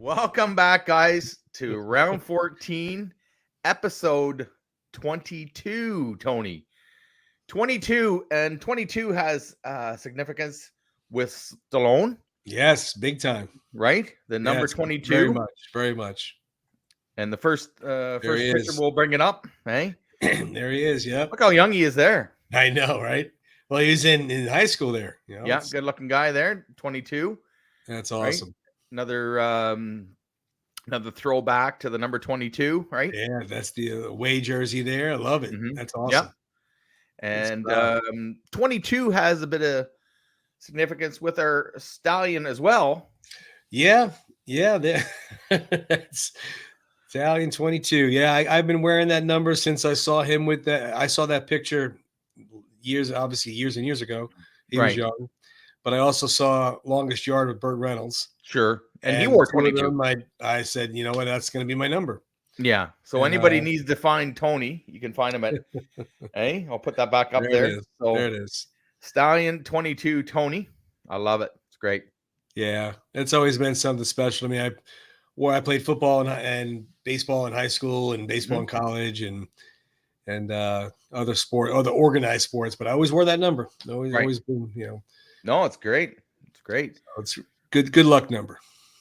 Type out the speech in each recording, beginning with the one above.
Welcome back, guys, to round 14, episode 22, Tony. 22, and 22 has significance with Stallone, Yes, big time. right? The number Yes, 22. very much, very much. And the first There first he picture is. we'll bring it up, hey? There he is. Yep. Look how young he is there. I know, right? Well, he was in high school there. Yeah, good-looking guy there, 22, That's right? awesome. Another throwback to the number 22, right? Yeah, that's the away jersey there. I love it. Mhm. That's Yeah. awesome. And 22 has a bit of significance with our stallion as well. Yeah. That's Italian 22. Yeah, I've been wearing that number since I saw him with that. I saw that picture years and years ago. He was Right. young. But I also saw Longest Yard with Burt Reynolds. Sure. And he wore two of 22. them, I said, you know what, that's going to be my number. Yeah. So And, anybody needs to find Tony, you can find him at, hey, I'll put that back up there. It is. So there it is. Stallion 22 Tony. I love it. It's great. Yeah. It's always been something special to me. I played football and baseball in high school and baseball in college and other organized sports, but I always wore that number. Always been, No, it's great. It's great. It's good luck number.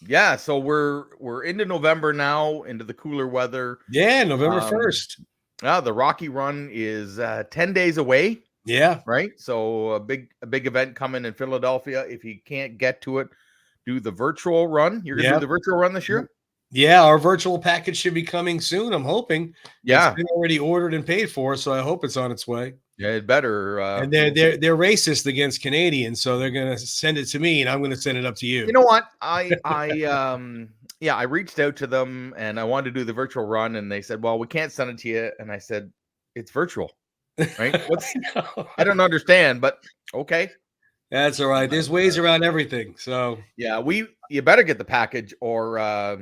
Yeah, so we're into November now, into the cooler weather. Yeah, November 1st. The Rocky Run is 10 days away. Yeah. Right. So a big event coming in Philadelphia. If you can't get to it, do the virtual run. You're gonna do the virtual run this year? Yeah, our virtual package should be coming soon. I'm hoping. Yeah. It's been already ordered and paid for, so I hope it's on its way. Yeah, it better. And they're racist against Canadians, so they're gonna send it to me, and I'm gonna send it up to you. You know what? I reached out to them and I wanted to do the virtual run, and they said, "Well, we can't send it to you." And I said, "It's virtual, right?" I don't understand, but okay. That's all right. There's ways around everything. So yeah, you better get the package, or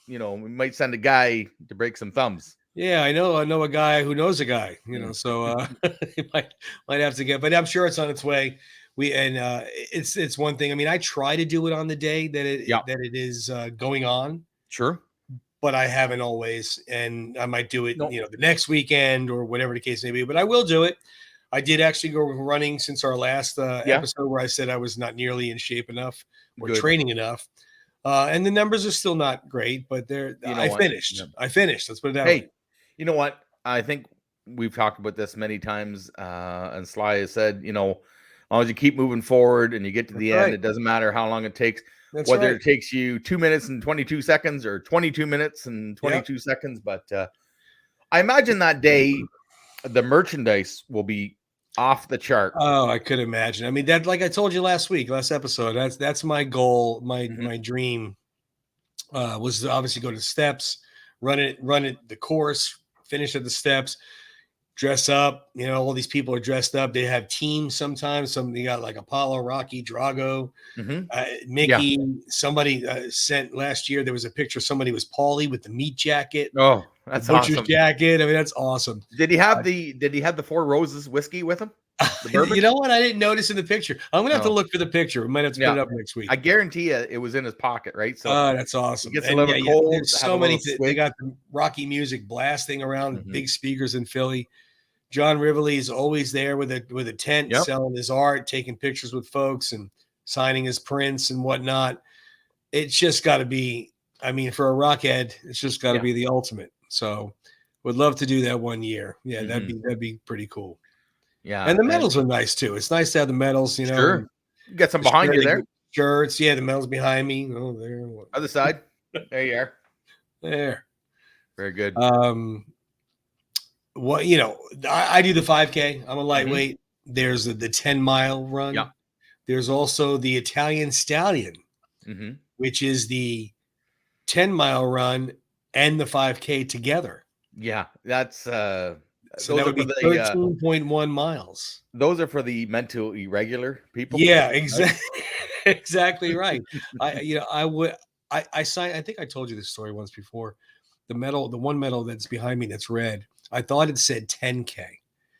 we might send a guy to break some thumbs. Yeah, I know a guy who knows a guy, so he might have to get, but I'm sure it's on its way. It's one thing. I mean, I try to do it on the day that it is going on. Sure. But I haven't always, and I might do it, the next weekend or whatever the case may be, but I will do it. I did actually go running since our last episode where I said I was not nearly in shape enough or training enough. And the numbers are still not great, but I finished. Yeah. I finished. Let's put it that way. You know what? I think we've talked about this many times. And Sly has said, as long as you keep moving forward and you get to the end, it doesn't matter how long it takes. Whether it takes you 2 minutes and 22 seconds or 22 minutes and 22 seconds. But I imagine that day, the merchandise will be off the chart. Oh, I could imagine. I mean, that, like I told you last episode, that's my goal. My dream was to obviously go to the steps, run it the course, finish at the steps, dress up. All these people are dressed up. They have teams sometimes. They got like Apollo, Rocky, Drago, Mickey. Yeah. Somebody sent last year. There was a picture. Somebody was Paulie with the meat jacket. Oh, that's the butcher's awesome. jacket. I mean, that's awesome. Did he have the Four Roses whiskey with him? You know what? I didn't notice in the picture. I'm gonna have to look for the picture. We might have to put it up next week. I guarantee you, it was in his pocket, right? So that's awesome. It gets a little cold. There's so many. They got the Rocky music blasting around, big speakers in Philly. John Rivoli is always there with a tent, selling his art, taking pictures with folks, and signing his prints and whatnot. It's just got to be. I mean, for a rockhead, it's just got to be the ultimate. So, would love to do that one year. Yeah, that'd be pretty cool. Yeah, and the medals are nice too. It's nice to have the medals. Sure, you got some behind you there. Shirts, the medals behind me. Oh, there. Other side. There you are. There. Very good. I do the 5K. I'm a lightweight. There's the 10-mile run. Yeah. There's also the Italian Stallion, which is the 10-mile run and the 5K together. Yeah, that's so that would be 13.1 miles. Those are for the mentally irregular people. Yeah, exactly. Exactly right. I signed. I think I told you this story once before. The one medal that's behind me that's red. I thought it said 10K,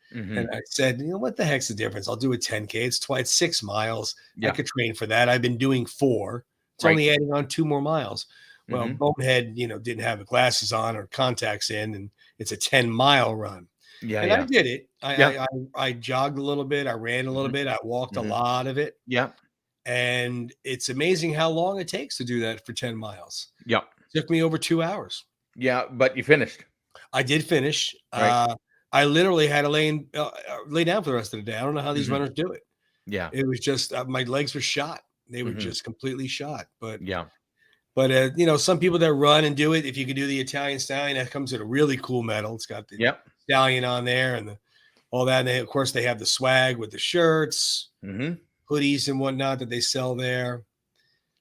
and I said, what the heck's the difference? I'll do a 10K. It's 6 miles. Yeah. I could train for that. I've been doing 4. It's only adding on 2 more miles. Well, Mm-hmm. Bonehead, didn't have the glasses on or contacts in, and it's a 10-mile run. Yeah, And I yeah, did it. yeah. I jogged a little bit, I ran a little Mm-hmm. bit, I walked a Mm-hmm. lot of it, Yeah, and it's amazing how long it takes to do that for 10 miles. yeah, It took me over 2 hours. yeah. But you finished, I did finish. right? I literally had to lay down for the rest of the day. I don't know how these Mm-hmm. runners do it. Yeah. It was just my legs were shot. They were Mm-hmm. just completely shot. But Yeah. some people that run and do it, if you can do the Italian stallion, that comes with a really cool medal. It's got the Yep. stallion on there and all that. And of course, they have the swag with the shirts, Mm-hmm. hoodies, and whatnot that they sell there.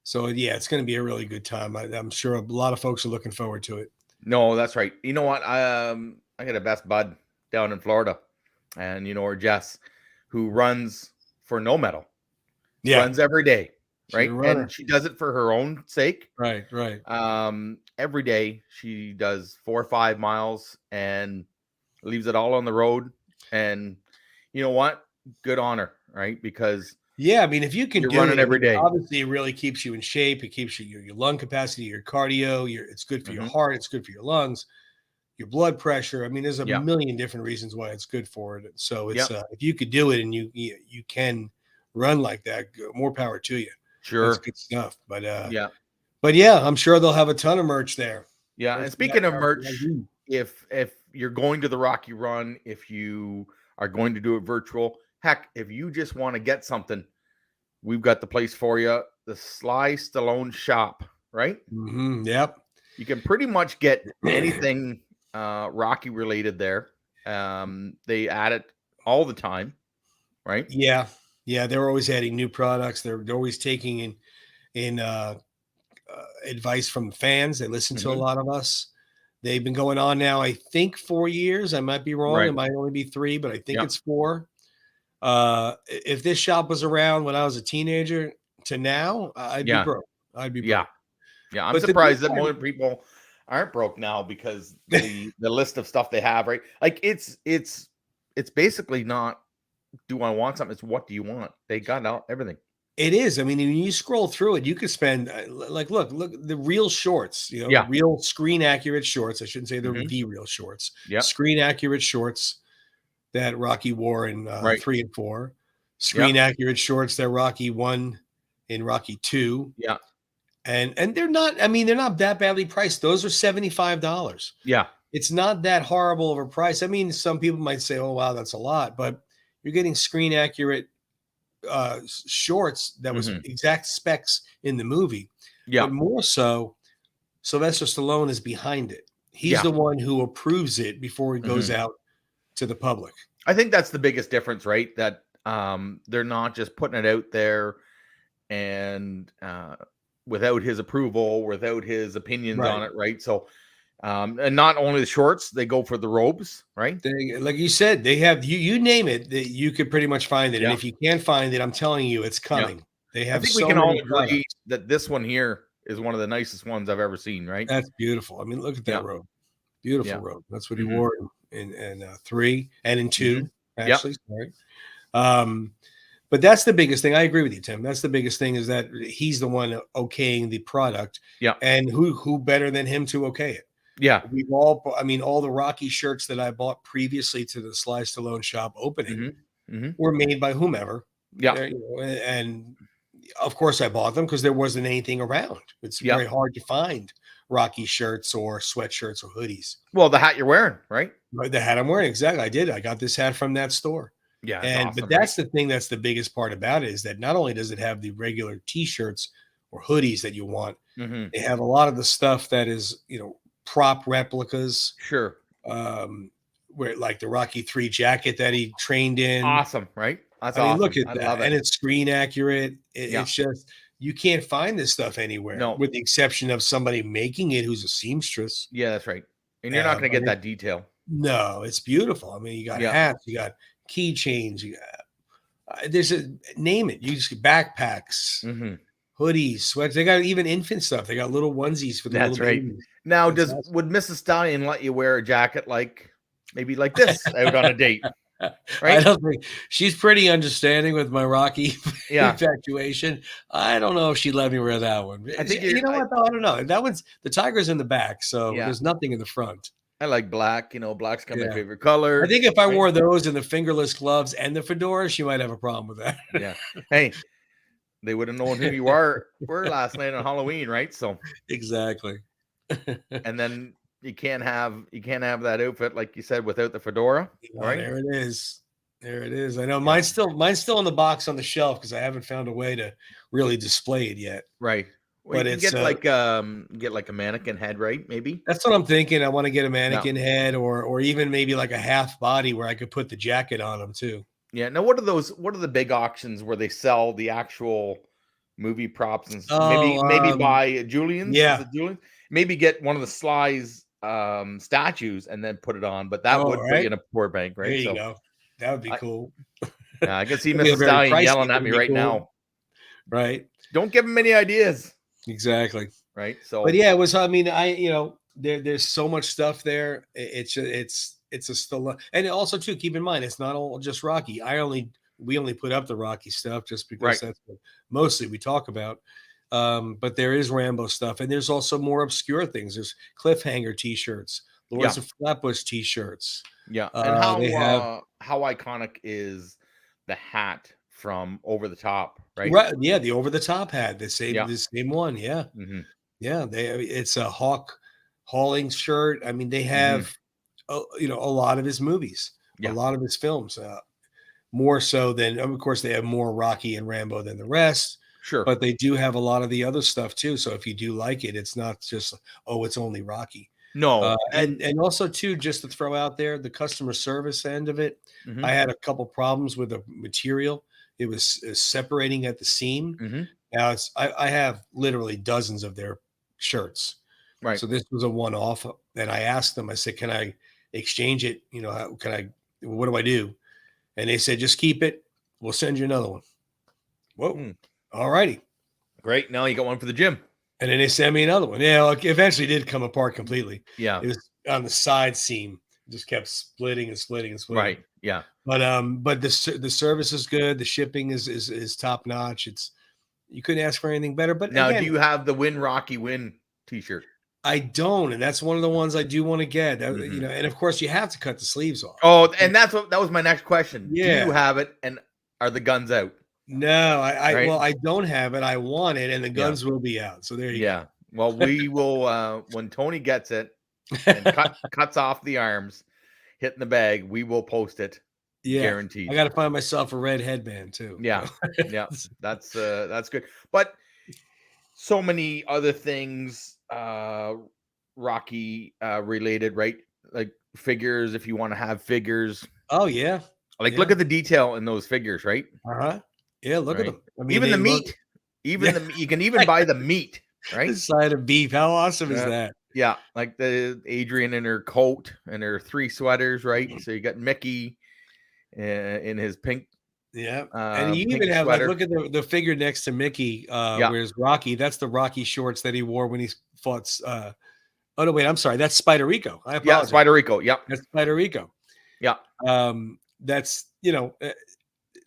So yeah, it's going to be a really good time. I'm sure a lot of folks are looking forward to it. No, that's right. You know what? I got a best bud down in Florida, and her Jess, who runs for no medal, Yeah, runs every day, she's a right? And runner. she does it for her own sake. Right, right. Every day she does 4 or 5 miles and leaves it all on the road. And you know what? Good on her, right? Because Yeah, I mean, if you can you're do running it, I every mean, day. obviously it really keeps you in shape. It keeps your lung capacity, your cardio. It's good for your Mm-hmm. heart. It's good for your lungs, your blood pressure. I mean, there's a Yeah. million different reasons why it's good for it. So it's Yep. if you could do it and you can run like that, more power to you. That's Sure. good stuff. Yeah. But yeah, I'm sure they'll have a ton of merch there. Yeah. And Merch speaking of merch, if you're going to the Rocky Run, if you are going to do it virtual, heck, if you just want to get something, we've got the place for you. The Sly Stallone shop, right? Yep. You can pretty much get anything Rocky related there. They add it all the time, right? Yeah. Yeah. They're always adding new products. They're always taking in advice from fans. They listen to a Mm-hmm. lot of us. They've been going on now, I think 4 years. I might be wrong. It Right. might only be 3, but I think Yeah. it's 4. If this shop was around when I was a teenager to now, I'd be Yeah. broke. I'd be Yeah. broke. Yeah. I'm But the good surprised that part, more people aren't broke now because the list of stuff they have, right? Like it's basically not do I want something? It's what do you want? They got out everything. it is. I mean, when you scroll through it, you could spend like look the real shorts. The Yeah. real screen accurate shorts. I shouldn't say Mm-hmm. the real shorts. Yep. Screen accurate shorts that Rocky wore in Right. 3 and 4. Yep. Screen accurate shorts that Rocky won in Rocky 2. Yeah. And they're not, I mean, they're not that badly priced. Those are $75. Yeah. It's not that horrible of a price. I mean, some people might say, oh wow, that's a lot, but you're getting screen accurate shorts that was Mm-hmm. exact specs in the movie. Yeah. But more so, Sylvester Stallone is behind it. He's Yeah. the one who approves it before it goes Mm-hmm. out to the public. I think that's the biggest difference, right? That they're not just putting it out there and without his approval, without his opinions Right. on it, right? So and not only the shorts, they go for the robes, right? Like you said, they have you name it, you could pretty much find it. And Yeah. if you can't find it, I'm telling you, it's Yeah. coming. They I have think we so can all many agree products. that this one here is one of the nicest ones I've ever seen, right? That's beautiful. I mean, look at Yeah. that robe. Beautiful Yeah. robe. That's what he Mm-hmm. wore in 3 and in Mm-hmm. 2, Yep. actually. Sorry. But that's the biggest thing. I agree with you, Tim. That's the biggest thing is that he's the one okaying the product. Yeah. And who better than him to okay it? Yeah. We've all, I mean, all the Rocky shirts that I bought previously to the Sly Stallone shop opening Mm-hmm. Mm-hmm. were made by whomever. Yeah. And of course I bought them because there wasn't anything around. It's Yeah. very hard to find Rocky shirts or sweatshirts or hoodies. Well, the hat you're wearing, right? The hat I'm wearing, exactly. I did. I got this hat from that store. Yeah. It's awesome, But that's the thing that's the biggest part about it is that not only does it have the regular t-shirts or hoodies that you want, Mm-hmm. they have a lot of the stuff that is, prop replicas. Sure. Where like the Rocky 3 jacket that he trained in. Awesome, right? That's I mean, awesome. look at I that. love it. And it's screen accurate. Yeah. It's just, you can't find this stuff anywhere No. with the exception of somebody making it who's a seamstress. Yeah, that's right. And you're not going to get that detail. No, it's beautiful. I mean, you got Yeah. hats, you got keychains, you got, name it. You just get backpacks, Mm-hmm. hoodies, sweats. They got even infant stuff. They got little onesies for the That's little right. babies. Now, That's awesome. would Mrs. Stallion let you wear a jacket like maybe like this out on a date? I right? don't think she's pretty understanding with my Rocky Yeah, infatuation. I don't know if she'd let me wear that one. I think You know what, though? I don't know. That one's the tiger's in the back, so yeah, there's nothing in the front. I like black. Black's kind of my Yeah. favorite I color, think if I right? wore those and the fingerless gloves and the fedora, she might have a problem with that. Yeah. Hey, they would have known who you were last night on Halloween, right? So, Exactly. and then you can't have that outfit like you said without the fedora, Oh, right? there it is. There it is. I know Yeah, mine's still in the box on the shelf because I haven't found a way to really display it yet. right. Well, you But can it's get like a mannequin head, right? Maybe. that's what I'm thinking. I want to get a Yeah, mannequin head or even maybe like a half body where I could put the jacket on them too. yeah. Now, what are those? What are the big auctions where they sell the actual movie props and maybe Oh, buy Julian's? Is yeah. it Julian? Maybe get one of the Sly's statues and then put it on, but that Oh, would put you right. in a poor bank, There right? you So go. That would be I, cool. yeah, I can see It'd be a Mrs. very Stallion pricey, yelling but at it'd me be right cool. now. Right. Don't give him any ideas, Exactly. right? But So yeah, it was. I mean, there's so much stuff there. It's a still, and also too. Keep in mind, it's not all just Rocky. We only put up the Rocky stuff just because right, that's what mostly we talk about. But there is Rambo stuff, and there's also more obscure things. There's cliffhanger T-shirts, yeah, Lords of Flatbush T-shirts. yeah. And They have how iconic is the hat from Over the Top, right? right, yeah, the over the top hat, Yeah. the same one, yeah. Hmm. Yeah, it's a Hawk hauling shirt. I mean, they Hmm. have a lot of his movies, a Yeah. lot of his films, more so than of course they have more Rocky and Rambo than the rest, Sure. but they do have a lot of the other stuff too. So if you do like it, it's not just oh, it's only Rocky. No. And also too, just to throw out there, the customer service end of it, Hmm. I had a couple problems with the material. It was separating at the seam. Hmm. Now I have literally dozens of their shirts. Right. So this was a one-off. And I asked them, I said, can I exchange it? What do I do? And they said, just keep it. We'll send you another one. Whoa. Mm. All righty. Great. Now you got one for the gym. And then they sent me another one. Yeah, like, eventually did come apart completely. Yeah. It was on the side seam. It just kept splitting and splitting and splitting. Right. Yeah. But the service is good. The shipping is top notch. You couldn't ask for anything better. But Now, do again, you have the Win Rocky Win T-shirt? I don't, and that's one of the ones I do want to get. Hmm. And of course, you have to cut the sleeves off. Oh, and that was my next question. Do you Yeah. have it, and are the guns out? No, Right? well, I don't have it. I want it, and the Yeah. guns will be out. So there you Yeah. Well, we will when Tony gets it and go. cuts off the arms, hitting the bag, we will post it, Yeah, I guaranteed. got to find myself a red headband too. Yeah. Yeah. That's good. But so many other things Rocky related, right? Like figures, if you want to have figures. Oh yeah, Like look yeah. at the detail in those figures, right? Uh-huh. Yeah, look at Right. them. I mean, Even they the look. meat. Yeah, You can even buy the meat, the right? side of beef. How awesome is that? Yeah, like the Adrian in her coat and her 3 sweaters, right? So you got Mickey in his Yeah, and you even pink have like sweater. look at the figure next to Mickey. Yeah, Where's Rocky? That's the Rocky shorts that he wore when he fought. Oh no, wait, I'm sorry. That's Spider Rico. I yeah, apologize. Spider Rico. Yep, That's Spider Rico. yeah, That's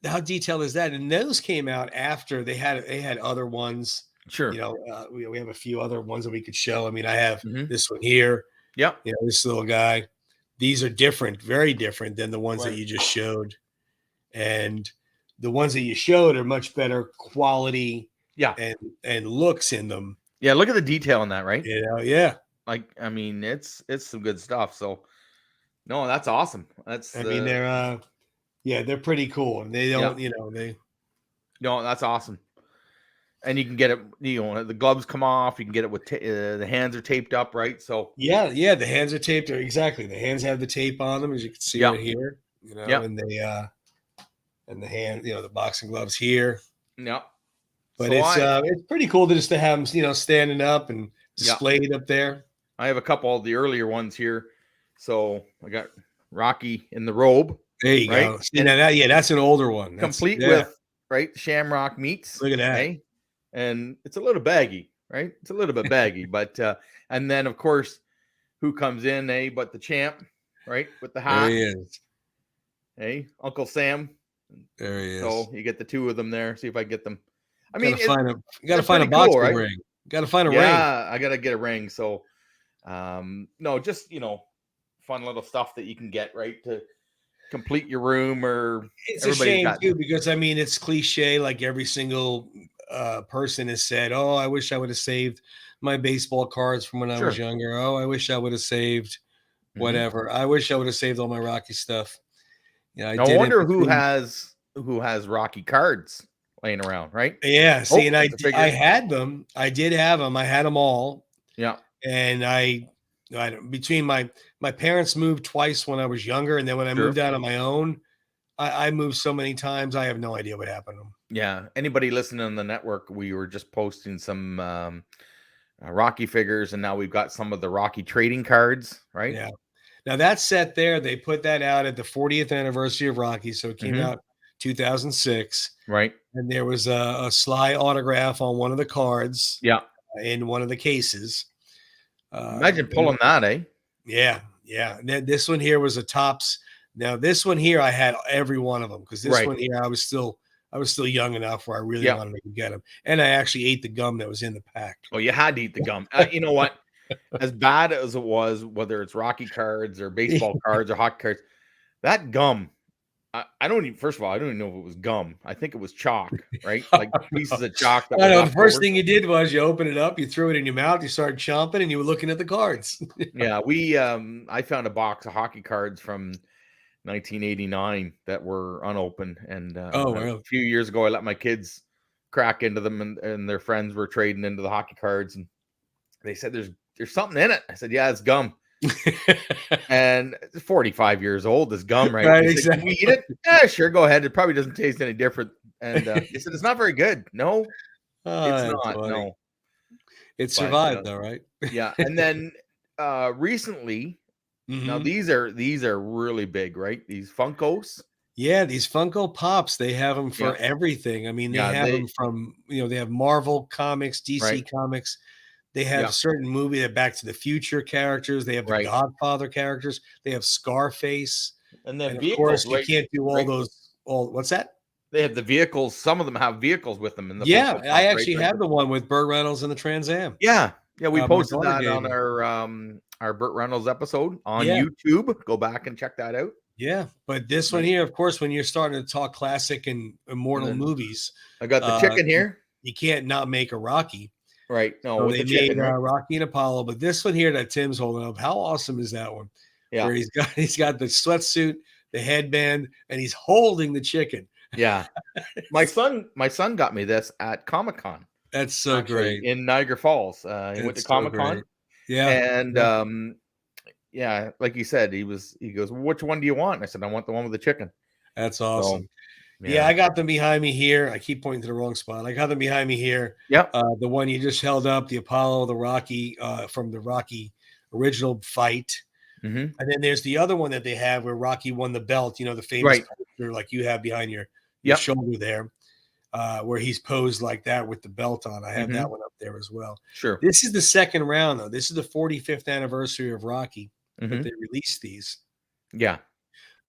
how detailed is that? And those came out after they had other ones. sure. We have a few other ones that we could show. I mean, I have Hmm. this one here. Yep, This little guy. These are different, very different than the ones that right. you just showed. And the ones that you showed are much better quality Yeah, and looks in them. yeah. Look at the detail in that, right? Yeah. Like, I mean, it's some good stuff. So, no, that's awesome. That's I mean, they're pretty cool, and they yeah, don't, they. no, that's awesome. And you can get it. The gloves come off. You can get it with the hands are taped up, right? So, Yeah. The hands are taped. Exactly. The hands have the tape on them, as you can see yeah, right here. yeah, And the hand, the boxing gloves here. yeah. But So it's pretty cool just to have them, standing up and yeah. displayed up there. I have a couple of the earlier ones here. So I got Rocky in the robe, There you right? go. See, And that's an older one. complete Yeah. with right Shamrock meats. Look at that. Okay. And it's a little baggy, right? It's a little bit baggy, but and then of course, who comes in, but the champ, right? With the There hat. he is. Hey, Uncle Sam. There he is. So you get the two of them there. See if I get them. I Gotta mean, find a you gotta they're find a pretty cool, boxing right? ring. Gotta find a ring. Yeah, I gotta get a ring. So, no, just fun little stuff that you can get right to complete your room, or It's a everybody's shame got. too, because I mean it's cliche, like every single person has said, "Oh, I wish I would have saved my baseball cards from when I was Sure. younger. Oh, I wish I would have saved Hmm. whatever. I wish I would have saved all my Rocky stuff." Yeah, I Now, I didn't wonder who between has Rocky cards laying around, right? Yeah, see, Oh, and there's a I figure. had them. I did have them. I had them all, Yeah, and between my parents moved twice when I was younger, and then when I moved sure. out on my own, I moved so many times. I have no idea what happened to them. Yeah. Anybody listening on the network, we were just posting some Rocky figures, and now we've got some of the Rocky trading cards, right? Yeah. Now that set there, they put that out at the 40th anniversary of Rocky, so it came Hmm. out 2006, Right. and there was a Sly autograph on one of the cards Yeah. in one of the cases. Imagine And pulling that, eh? yeah, yeah. And then this one here was a tops. Now this one here, I had every one of them because this Right. one here, I was still young enough where I really Yeah. wanted to get them, and I actually ate the gum that was in the pack. Well, you had to eat the gum. You know what? As bad as it was, whether it's Rocky cards or baseball cards or hockey cards, that gum. I don't even. First of all, I don't even know if it was gum. I think it was chalk, right? Like pieces of chalk that I were know the left first over. thing you did was you opened it up, you threw it in your mouth, you started chomping, and you were looking at the cards. Yeah, I found a box of hockey cards from 1989 that were unopened, and Oh, a well. few years ago, I let my kids crack into them, and their friends were trading into the hockey cards, and they said there's something in it. I said, yeah, it's gum. And it's 45 years old, this gum, right? Right, They said, can we eat exactly. it? Yeah, sure, go ahead. It probably doesn't taste any different. And they said, it's not very good. No, Oh, it's that's not. funny. No. It But survived though, right? yeah. And then recently, now Mhm. these are really big, right? These Funkos. Yeah, these Funko Pops, they have them Yeah. for everything. I mean, they Yeah. have They them from, they have Marvel Comics, right. DC Comics. They have Yeah. certain movie that Back to the Future characters. They have the Right. Godfather characters. They have Scarface. And they have And of vehicles, course, you right? can't do all Right. those all what's that? They have the vehicles. Some of them have vehicles with them in the Yeah, Funko I Pop, right? actually Like have the one with Burt Reynolds and the Trans Am. yeah. Yeah, we My posted daughter that gave on me. our Burt Reynolds episode on Yeah, YouTube. Go back and check that out. yeah, but this one Right. here, of course, when you're starting to talk classic and And immortal then movies, I got the uh, chicken you here. you can't not make a Rocky. Right. No, So with they the made, chicken, right? Rocky and Apollo, but this one here that Tim's holding up, how awesome is that one? Yeah. Where he's got the sweatsuit, the headband, and he's holding the chicken. Yeah. My son got me this at Comic-Con, That's so actually, great. in Niagara Falls. He went to It's so Comic-Con, great. Yeah, and yeah, yeah, like you said, he goes, "Which one do you want?" And I said, "I want the one with the chicken." that's So, awesome. Yeah, yeah. I got them behind me here. I keep pointing to the wrong spot. I got them behind me here. Yep. The one you just held up, the Apollo, the Rocky, from the Rocky original fight. Mhm. And then there's the other one that they have where Rocky won the belt, the famous Right. poster like you have behind your Yep. shoulder there, where he's posed like that with the belt on. I have that Mhm. one up there as well. Sure. This is the second round, though. This is the 45th anniversary of Rocky that Mhm. they released these. Yeah.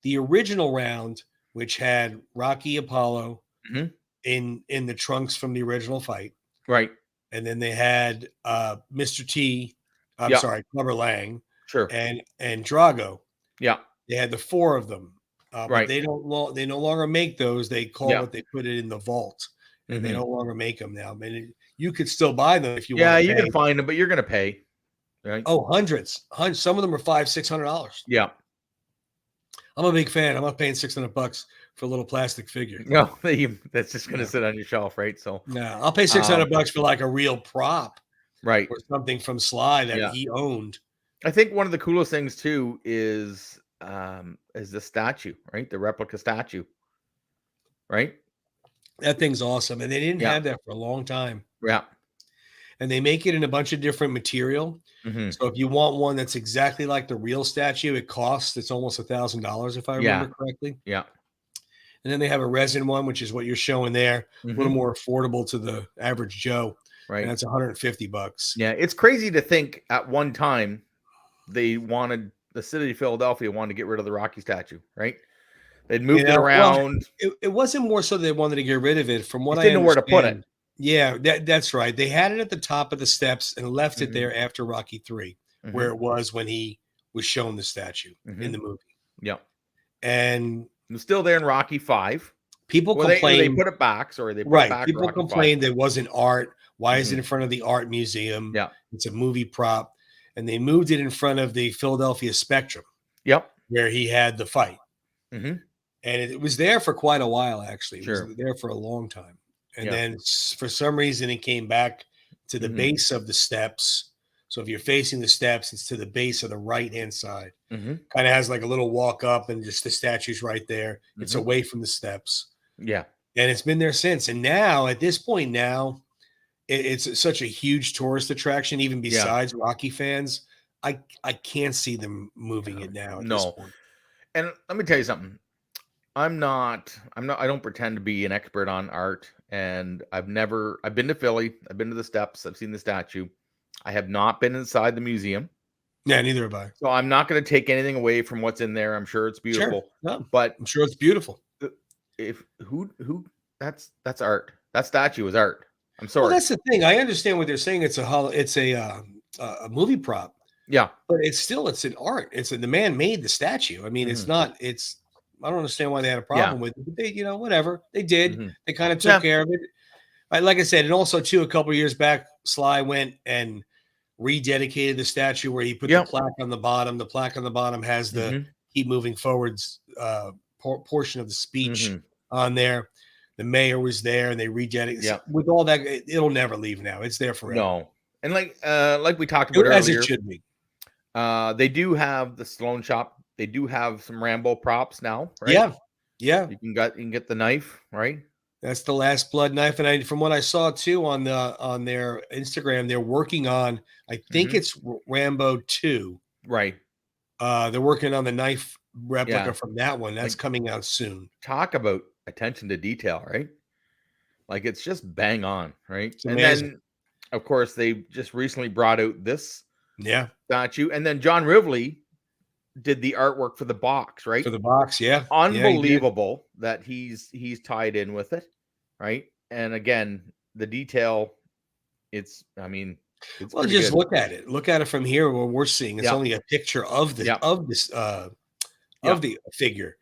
The original round, which had Rocky Apollo Mhm. in the trunks from the original fight, Right. and then they had Mr. T, I'm Yeah. sorry, Clubber Lang, Sure. and Drago. Yeah. They had the four of them, but Right. they no longer make those. They call Yeah. it they put it in the vault, and they Mhm. no longer make them now. I mean, you could still buy them if you want Yeah, to you can pay. find them, but you're gonna pay, right? Oh, hundreds. Some of them are $500-$600. Yeah. I'm a big fan. I'm not paying $600 for a little plastic figure. No, that's just gonna No, sit on your shelf, right? So, no, I'll pay six um, hundred bucks for like a real prop right. or something from Sly that Yeah. he owned. I think one of the coolest things too is the statue, right? The replica statue, right? That thing's awesome, and they didn't Yeah. have that for a long time. Yeah. And they make it in a bunch of different material. Mhm. So if you want one that's exactly like the real statue, it's almost $1,000 if I Yeah. remember correctly. Yeah. And then they have a resin one, which is what you're showing there, a little Mhm. more affordable to the average Joe, and Right. that's 150 bucks. Yeah, it's crazy to think at one time the city of Philadelphia wanted to get rid of the Rocky statue, right? They'd moved it Well, around. it wasn't more so they wanted to get rid of it. From what Just I didn't know where to put it. understand, yeah, that's right. They had it at the top of the steps and left it Mhm, there after Rocky 3, where mhm, it was when he was shown the statue in mhm. the movie. Yeah. And It's still there in Rocky 5. people Well, they complain, put it back. Sorry, they put it right? back in People Rocky 5. complained that it wasn't art. Why is it Mhm. in front of the art museum? Yeah. It's a movie prop. And they moved it in front of the Philadelphia Spectrum, Yep. where he had the fight. Mhm. And it was there for quite a while, actually. It was Sure. there for a long time. And Yeah. then for some reason, it came back to the Mhm. base of the steps. So if you're facing the steps, it's to the base of the right hand side. Mhm. Kind of has like a little walk up, and just the statue's right there. It's Mhm. away from the steps. Yeah. And it's been there since. And now, at this point, now it's such a huge tourist attraction, even Yeah. besides Rocky fans. I can't see them moving it now at this No. point. And let me tell you something. I don't pretend to be an expert on art, and I've been to Philly, I've been to the steps, I've seen the statue. I have not been inside the museum. Yeah, neither have I. So I'm not going to take anything away from what's in there. I'm sure it's Sure. beautiful. No, But I'm sure it's beautiful. if who that's art. That statue is art. I'm Well, sorry. that's the thing. I understand what they're saying. It's a movie prop, Yeah. but it's an art. The man made the statue. I mean, it's Mhm. not. It's I don't understand why they had a Yeah. problem with it. But they, whatever they did, Mhm. they kind of took Yeah. care of it. Like I said, and also too, a couple of years back, Sly went and rededicated the statue where he put the Yep. plaque on the bottom. The plaque on the bottom has the Mhm. keep moving forwards portion of the speech Mhm. on there. The mayor was there, and they rededicated. Yep. With all that, it'll never leave now. It's there forever, No. And like we talked about as it earlier, should be. they do have the Stallone shop. They do have some Rambo props now, right? Yeah, yeah. You can get the knife, right? That's the last blood knife, and from what I saw too on their Instagram, they're working on. I think Mhm. it's Rambo 2. Right. They're working on the knife replica Yeah. from that one. That's Like, coming out soon. talk about attention to detail, right? Like, it's just bang on, right? It's And amazing. then, of course, they just recently brought out this Yeah, statue, and then John Rivley did the artwork for the box, right? for the box. Yeah, yeah, he did. Unbelievable that he's tied in with it, right? And again, the detail, I mean, it's Well, pretty just good. look at it. Look at it from here. What we're seeing, it's Yeah. only a picture of Yeah. this Yeah. of the figure.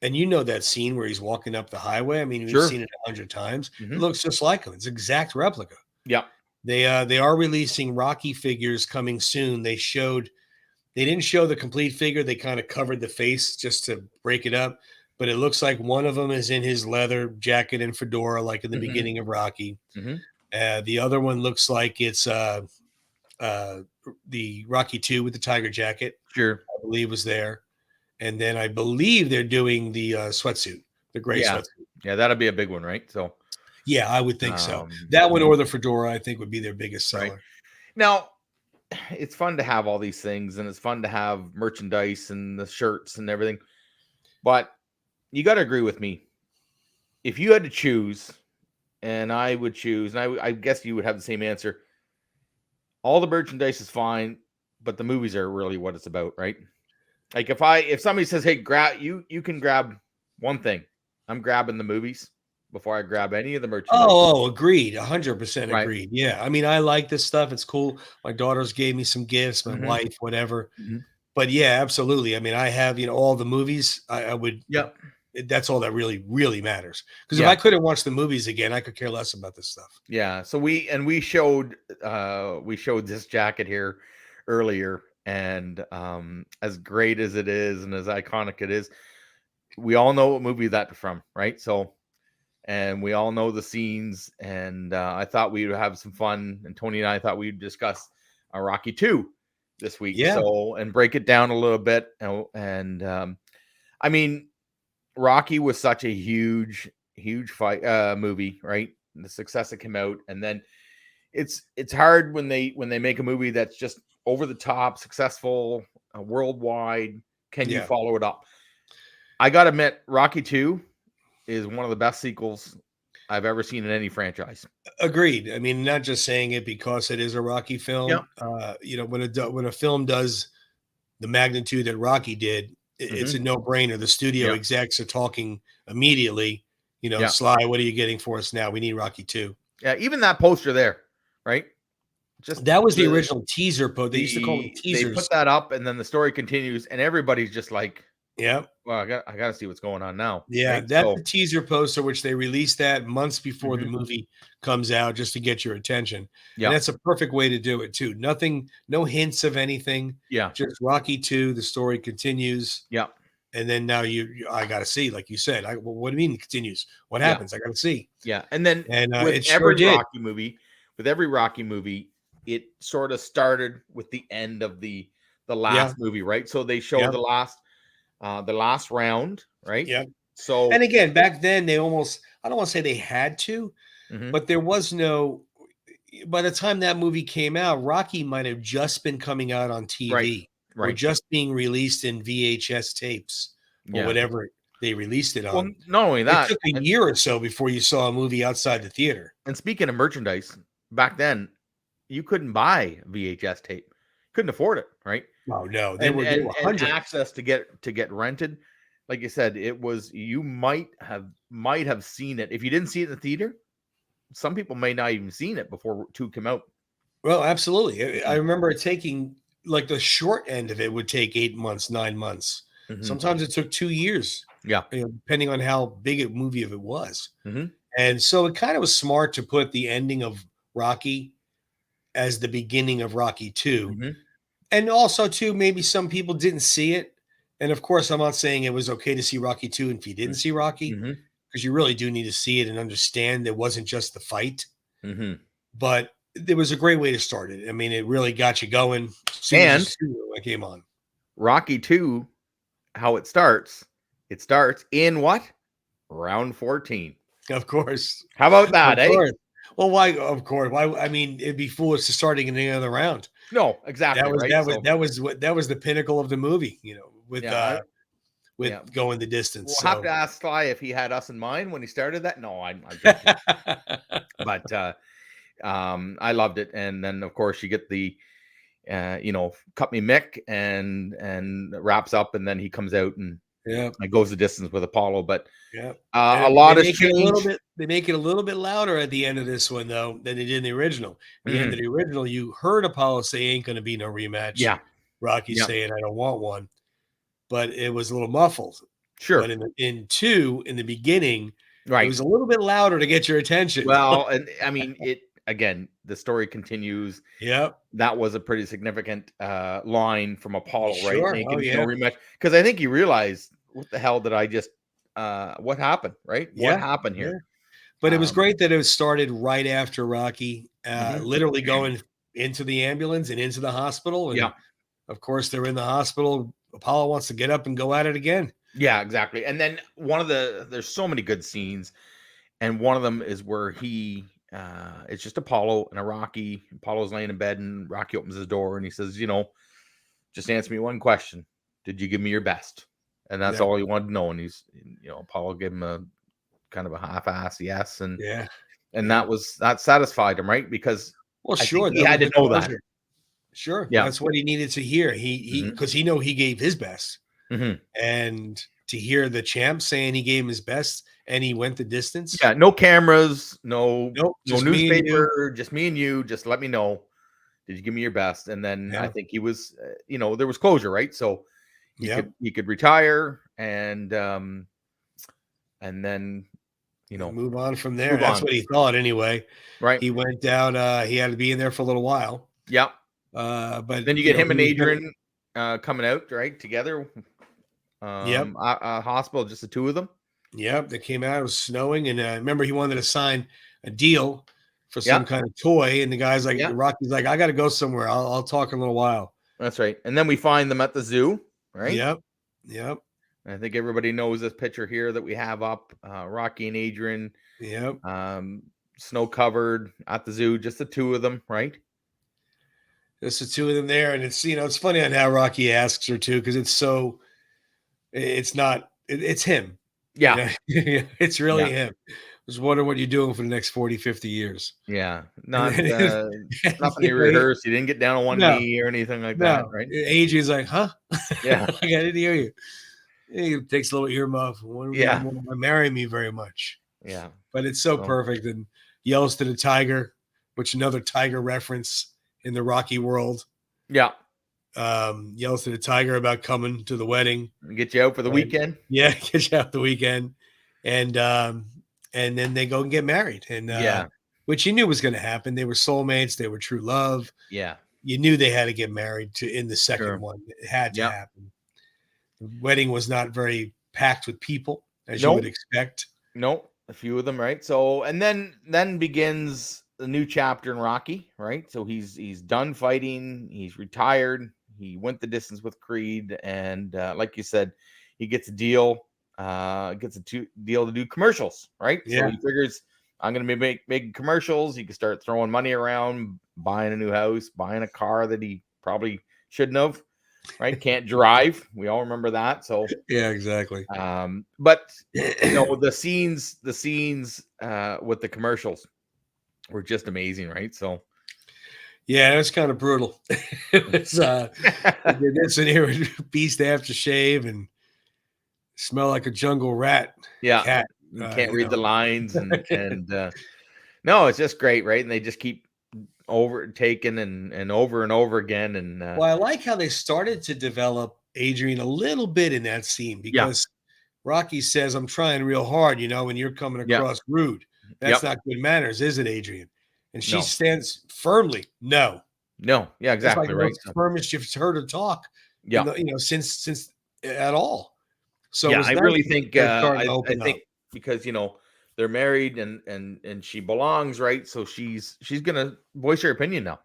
And you know that scene where he's walking up the highway. I mean, we've Sure. seen it 100 times. It Mhm. looks just like him. It's exact replica. Yeah. They are releasing Rocky figures coming soon. They didn't show the complete figure. They kind of covered the face just to break it up. But it looks like one of them is in his leather jacket and fedora, like in the Mhm. beginning of Rocky. Mhm. The other one looks like it's uh, the Rocky 2 with the tiger jacket, Sure. I believe was there. And then I believe they're doing the sweatsuit, the gray Yeah. sweatsuit. Yeah, that'll be a big one, right? So, Yeah, I would think so. That one mhm, or the fedora, I think, would be their biggest right. seller. Now, it's fun to have all these things, and it's fun to have merchandise and the shirts and everything. But you got to agree with me. If you had to choose, and I would choose, and I guess you would have the same answer. All the merchandise is fine, but the movies are really what it's about, right? Like if somebody says, "Hey, grab you can grab one thing," I'm grabbing the movies before I grab any of the merchandise, Agreed. 100% right? agreed. Yeah. I mean, I like this stuff. It's cool. My daughters gave me some gifts, my Hmm. wife, whatever. Hmm. But yeah, absolutely. I mean, I have, all the movies. I would, Yep. that's all that really, really matters. Because if Yeah. I couldn't watch the movies again, I could care less about this stuff. Yeah. So we showed this jacket here earlier, and as great as it is and as iconic it is, we all know what movie that's from, right? So, and we all know the scenes, and I thought we would have some fun, and Tony and I thought we'd discuss Rocky 2 this week, Yeah. so, and break it down a little bit. And I mean, Rocky was such a huge fight movie, right? The success that came out, and then it's hard when they make a movie that's just over the top, successful, worldwide. Can you Yeah. follow it up? I gotta admit, Rocky 2 is one of the best sequels I've ever seen in any franchise. Agreed. I mean, not just saying it because it is a Rocky Yep. film. When a film does the magnitude that Rocky did, it's a no-brainer. The studio execs are talking immediately. Yeah. Sly, what are you getting for us now? We need Rocky 2. Yeah, even that poster there, right? Just that was the original teaser post. They used to call them teasers. They put that up, and then the story continues, and everybody's just like, yeah. Well, I got to see what's going on now. Yeah, right? that's the teaser poster, which they released that months before the Mhm. movie comes out, just to get your attention. Yeah. And that's a perfect way to do it too. Nothing, no hints of anything. Yeah. Just Rocky 2. The story continues. Yeah. And then now I got to see, like you said. Well, what do you mean it continues? What happens? I got to see. Yeah, and then with it every sure did. Rocky movie, it sort of started with the end of the last movie, right? So they show the last round, right? Yeah. So, and again, back then they almost, I don't want to say they had to, Mhm. but there was no, by the time that movie came out, Rocky might have just been coming out on TV or just being released in VHS tapes or whatever they released it on. Well, not only that, it took a year or so before you saw a movie outside the theater. And speaking of merchandise, back then you couldn't buy VHS tape, couldn't afford it, right? Oh no, they were access to get rented. Like you said, it was, you might have seen it if you didn't see it in the theater. Some people may not even seen it before 2 came out. Well, absolutely. I remember it taking, like, the short end of it would take 8 months, 9 months. Mhm. Sometimes it took 2 years. Yeah. Depending on how big a movie it was. Mhm. And so it kind of was smart to put the ending of Rocky as the beginning of Rocky 2. Mhm. And also, too, maybe some people didn't see it. And of course, I'm not saying it was okay to see Rocky 2 if you didn't see Rocky, because you really do need to see it and understand it wasn't just the fight. Mhm. But there was a great way to start it. I mean, it really got you going as soon as it came on. Rocky 2, how it starts in what? Round 14. Of course. How about that, eh? Well, why? Of course. Why? I mean, it'd be foolish to starting in any other round. No, exactly. That was the pinnacle of the movie. With going the distance. We'll have to ask Sly if he had us in mind when he started that. No, I'm joking. But I loved it, and then of course you get the cut me Mick and wraps up, and then he comes out and goes the distance with Apollo. But a lot has changed. They make it a little bit louder at the end of this one, though, than they did in the original. The end of the original, you heard Apollo say, "Ain't going to be no rematch." Yeah, Rocky saying, "I don't want one," but it was a little muffled. Sure, but in 2, in the beginning, right, it was a little bit louder to get your attention. Well, and I mean, again, the story continues. Yep. That was a pretty significant line from Apollo, right? Making no rematch, because I think he realized, what the hell did I just? What happened, right? What happened here? Yeah. But it was great that it was started right after Rocky, literally going into the ambulance and into the hospital. And of course, they're in the hospital. Apollo wants to get up and go at it again. Yeah, exactly. And then there's so many good scenes, and one of them is where it's just Apollo and a Rocky. Apollo's laying in bed, and Rocky opens his door, and he says, "Just answer me one question. Did you give me your best?" And that's all he wanted to know. And he's, Apollo gave him a kind of a half-ass yes, and that satisfied him, right? Because I think he had to know that. Sure, that's what he needed to hear. He because he gave his best, and to hear the champ saying he gave him his best and he went the distance. Yeah, no cameras, no newspaper, just me and you. Just let me know. Did you give me your best? And then I think he was, there was closure, right? So he could retire and then move on from there. That's what he thought anyway. Right. He went out. He had to be in there for a little while. Yeah. But then you get him and Adrian coming out right together. A hospital, just the two of them. Yep, they came out. It was snowing, and remember he wanted to sign a deal for some kind of toy, and the guy's like, Rocky's like, I got to go somewhere. I'll talk in a little while. That's right. And then we find them at the zoo, right? Yep. I think everybody knows this picture here that we have up. Rocky and Adrian. Yep. Snow covered at the zoo, just the two of them, right? Just the two of them there, and it's it's funny on how Rocky asks her too, because it's him. Yeah. It's really him. I was wondering what you're doing for the next 40, 50 years. Yeah. Nothing you rehearsed. You didn't get down on one knee or anything like that, right? Adrian's like, huh? Yeah. I didn't hear you. He takes a little earmuff. Yeah. Marry me very much. Yeah. But it's so perfect, and yells to the tiger, which another tiger reference in the Rocky world. Yeah. Yells to the tiger about coming to the wedding. Get you out for the weekend. Yeah, get you out the weekend. And then they go and get married. And which you knew was going to happen. They were soulmates, they were true love. Yeah. You knew they had to get married in the second one. It had to happen. The wedding was not very packed with people, as you would expect. Nope. A few of them, right? So, and then begins the new chapter in Rocky, right? So he's done fighting, he's retired, he went the distance with Creed, and like you said, he gets a deal, deal to do commercials, right? Yeah. So he figures, I'm gonna be making commercials. He can start throwing money around, buying a new house, buying a car that he probably shouldn't have, right? Can't drive. We all remember that. So yeah, exactly. But the scenes with the commercials were just amazing, right? So yeah, it was kind of brutal. It was this and here Beast aftershave and smell like a jungle rat. Yeah, cat. You can't read the lines and no, it's just great, right? And they just keep overtaking and over again. And well, I like how they started to develop Adrian a little bit in that scene because Rocky says, "I'm trying real hard, when you're coming across rude. That's not good manners, is it, Adrian?" And she stands firmly, no. Yeah, exactly, it's like right. The firmest you've heard her talk, since at all. So yeah, I really think I think because they're married and she belongs, right? So she's gonna voice her opinion now.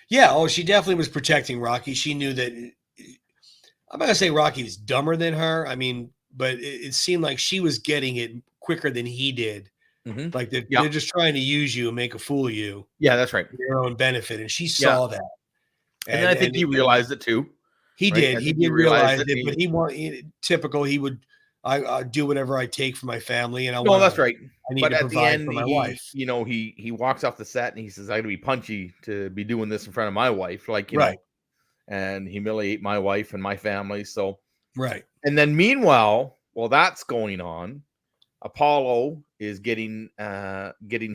Yeah, she definitely was protecting Rocky. She knew that. I'm not gonna say Rocky was dumber than her. I mean, but it seemed like she was getting it quicker than he did. Mm-hmm. Like they're just trying to use you and make a fool of you. Yeah, that's right. For their own benefit, and she saw that. And then I think he realized it too. He did. He did realize it, but he wanted typical. He would, I do whatever I take for my family, and that's right. I need to provide for my wife. He walks off the set and he says, "I got to be punchy to be doing this in front of my wife, like and humiliate my wife and my family." So right. And then meanwhile, while that's going on, Apollo is getting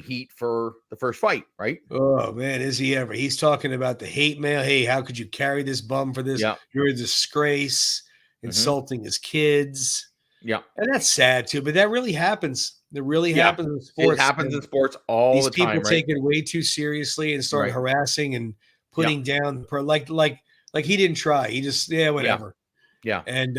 heat for the first fight, right? Oh man, is he ever? He's talking about the hate mail. Hey, how could you carry this bum for this? Yeah. You're a disgrace, insulting his kids. Yeah. And that's sad too, but that really happens. That really happens in sports. It happens in sports all the time. These people take it way too seriously and start harassing and putting down like he didn't try. He just whatever. Yeah. And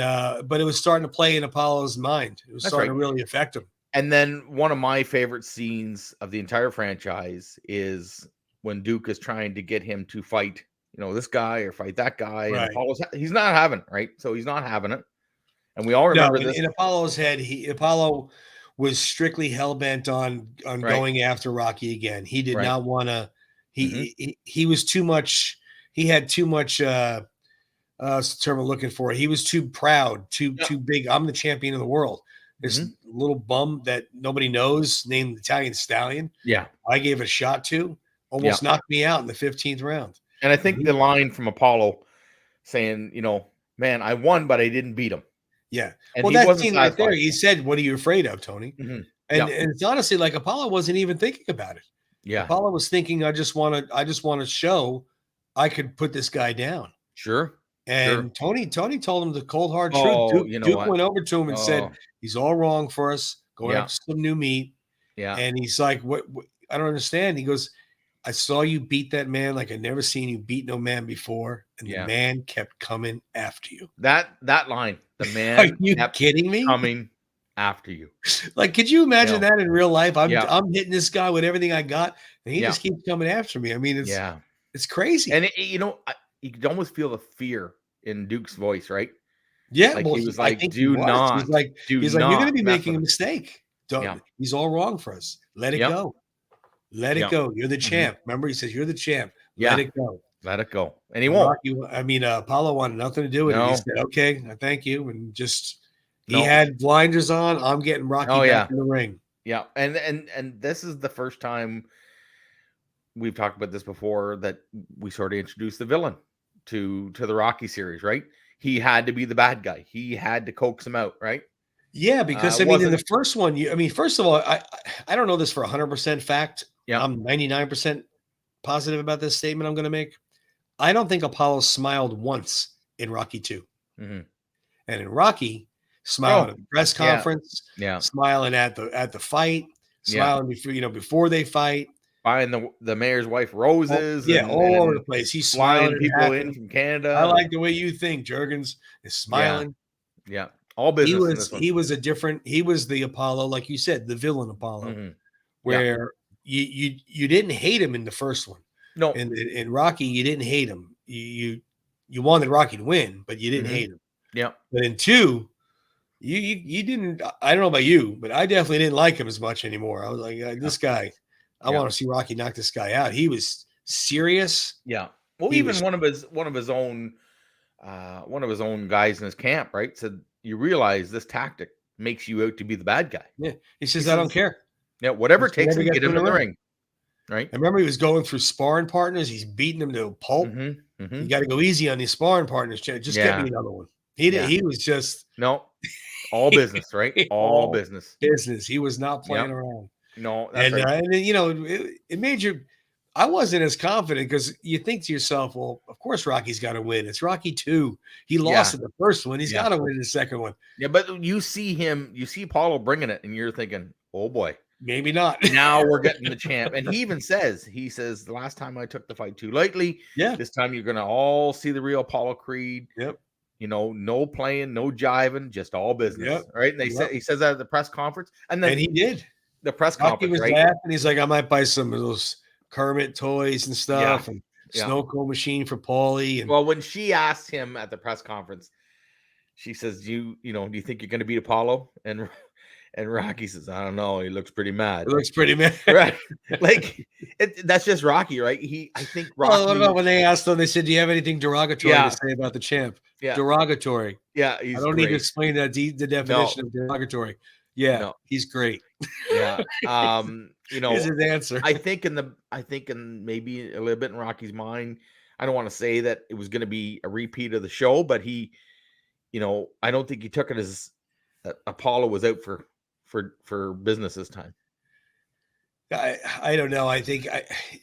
but it was starting to play in Apollo's mind. It was starting to really affect him. And then one of my favorite scenes of the entire franchise is when Duke is trying to get him to fight, this guy or fight that guy. Right. And he's not having it, right? So he's not having it. And we all remember this. In Apollo's head, Apollo was strictly hell-bent on going after Rocky again. He did not want to. He was too much. He had too much. That's the term I'm looking for. He was too proud, too big. I'm the champion of the world. This little bum that nobody knows, named Italian Stallion. Yeah, I gave it a shot to. Almost knocked me out in the 15th round. And I think the line from Apollo saying, "Man, I won, but I didn't beat him." Yeah. And well, that scene right there, he said, "What are you afraid of, Tony?" And it's honestly like Apollo wasn't even thinking about it. Yeah. Apollo was thinking, I just want to show I could put this guy down. Sure. And Tony told him the cold hard truth. Duke went over to him and said, "He's all wrong for us. Going after some new meat." Yeah. And he's like, what? I don't understand. He goes, "I saw you beat that man like I never seen you beat no man before, and the man kept coming after you." That line, the man are you kidding me? Coming after you. Like, could you imagine that in real life? I'm hitting this guy with everything I got, and he just keeps coming after me. I mean, it's crazy. And you could almost feel the fear in Duke's voice, right? Yeah, like he was like, "Do he's not." Like, you're going to be making a mistake. He's all wrong for us. Let it go. Let it go. You're the champ. Remember, he says, "You're the champ. Let it go. Let it go." And he won't. Apollo wanted nothing to do with it. He said, "Okay, thank you," and just he had blinders on. I'm getting Rocky back in the ring. Yeah, and this is the first time we've talked about this before that we sort of introduced the villain to the Rocky series, right? he had to be the bad guy. He had to coax him out, right? Yeah, because I mean, in the first one, first of all, I don't know this for 100% fact. Yeah. I'm 99% positive about this statement I'm going to make. I don't think Apollo smiled once in Rocky 2. Mm-hmm. And in Rocky, smiling at the press conference, yeah, smiling at the fight, smiling before they fight, buying the mayor's wife roses, all over the place. He's smiling flying and people happy. in from Canada. I like the way you think, Jurgens is smiling. Yeah, all business in this one. He was the Apollo, like you said, the villain Apollo, where you didn't hate him in the first one. No, in Rocky, you didn't hate him. You wanted Rocky to win, but you didn't hate him. Yeah, but in 2, you didn't. I don't know about you, but I definitely didn't like him as much anymore. I was like, this guy. I want to see Rocky knock this guy out. He was serious. Yeah. Well, even one of his own guys in his camp, right, said, "You realize this tactic makes you out to be the bad guy." Yeah, he says, "I don't care. Yeah, whatever it takes him, get him in the ring." Right. I remember he was going through sparring partners. He's beating them to a pulp. You got to go easy on these sparring partners. Just get me another one. He was just all business, right? All business. He was not playing around. No, that's right. And it made you. I wasn't as confident because you think to yourself, well, of course Rocky's got to win. It's Rocky 2. He lost in the first one. He's got to win in the second one. Yeah, but you see Apollo bringing it, and you're thinking, oh boy, maybe not. Now we're getting the champ. And he even says, the last time I took the fight too lightly. Yeah. This time you're gonna all see the real Apollo Creed. Yep. No playing, no jiving, just all business. Yep. Right. And he says that at the press conference. And then he did. The press conference, was laughing. He's like, I might buy some of those Kermit toys and stuff, and snow cone machine for Paulie. And well, when she asked him at the press conference, she says, do you think you're going to beat Apollo? And Rocky says, I don't know. He looks pretty mad. Right? Like that's just Rocky, right? I think Rocky. Well, what about when they asked him? They said, "Do you have anything derogatory to say about the champ?" Yeah, derogatory. Yeah, I don't need to explain that the definition of derogatory. Yeah, he's great. Yeah, is his answer. I think in maybe a little bit in Rocky's mind, I don't want to say that it was going to be a repeat of the show, but he, I don't think he took it as Apollo was out for business this time. I don't know. I think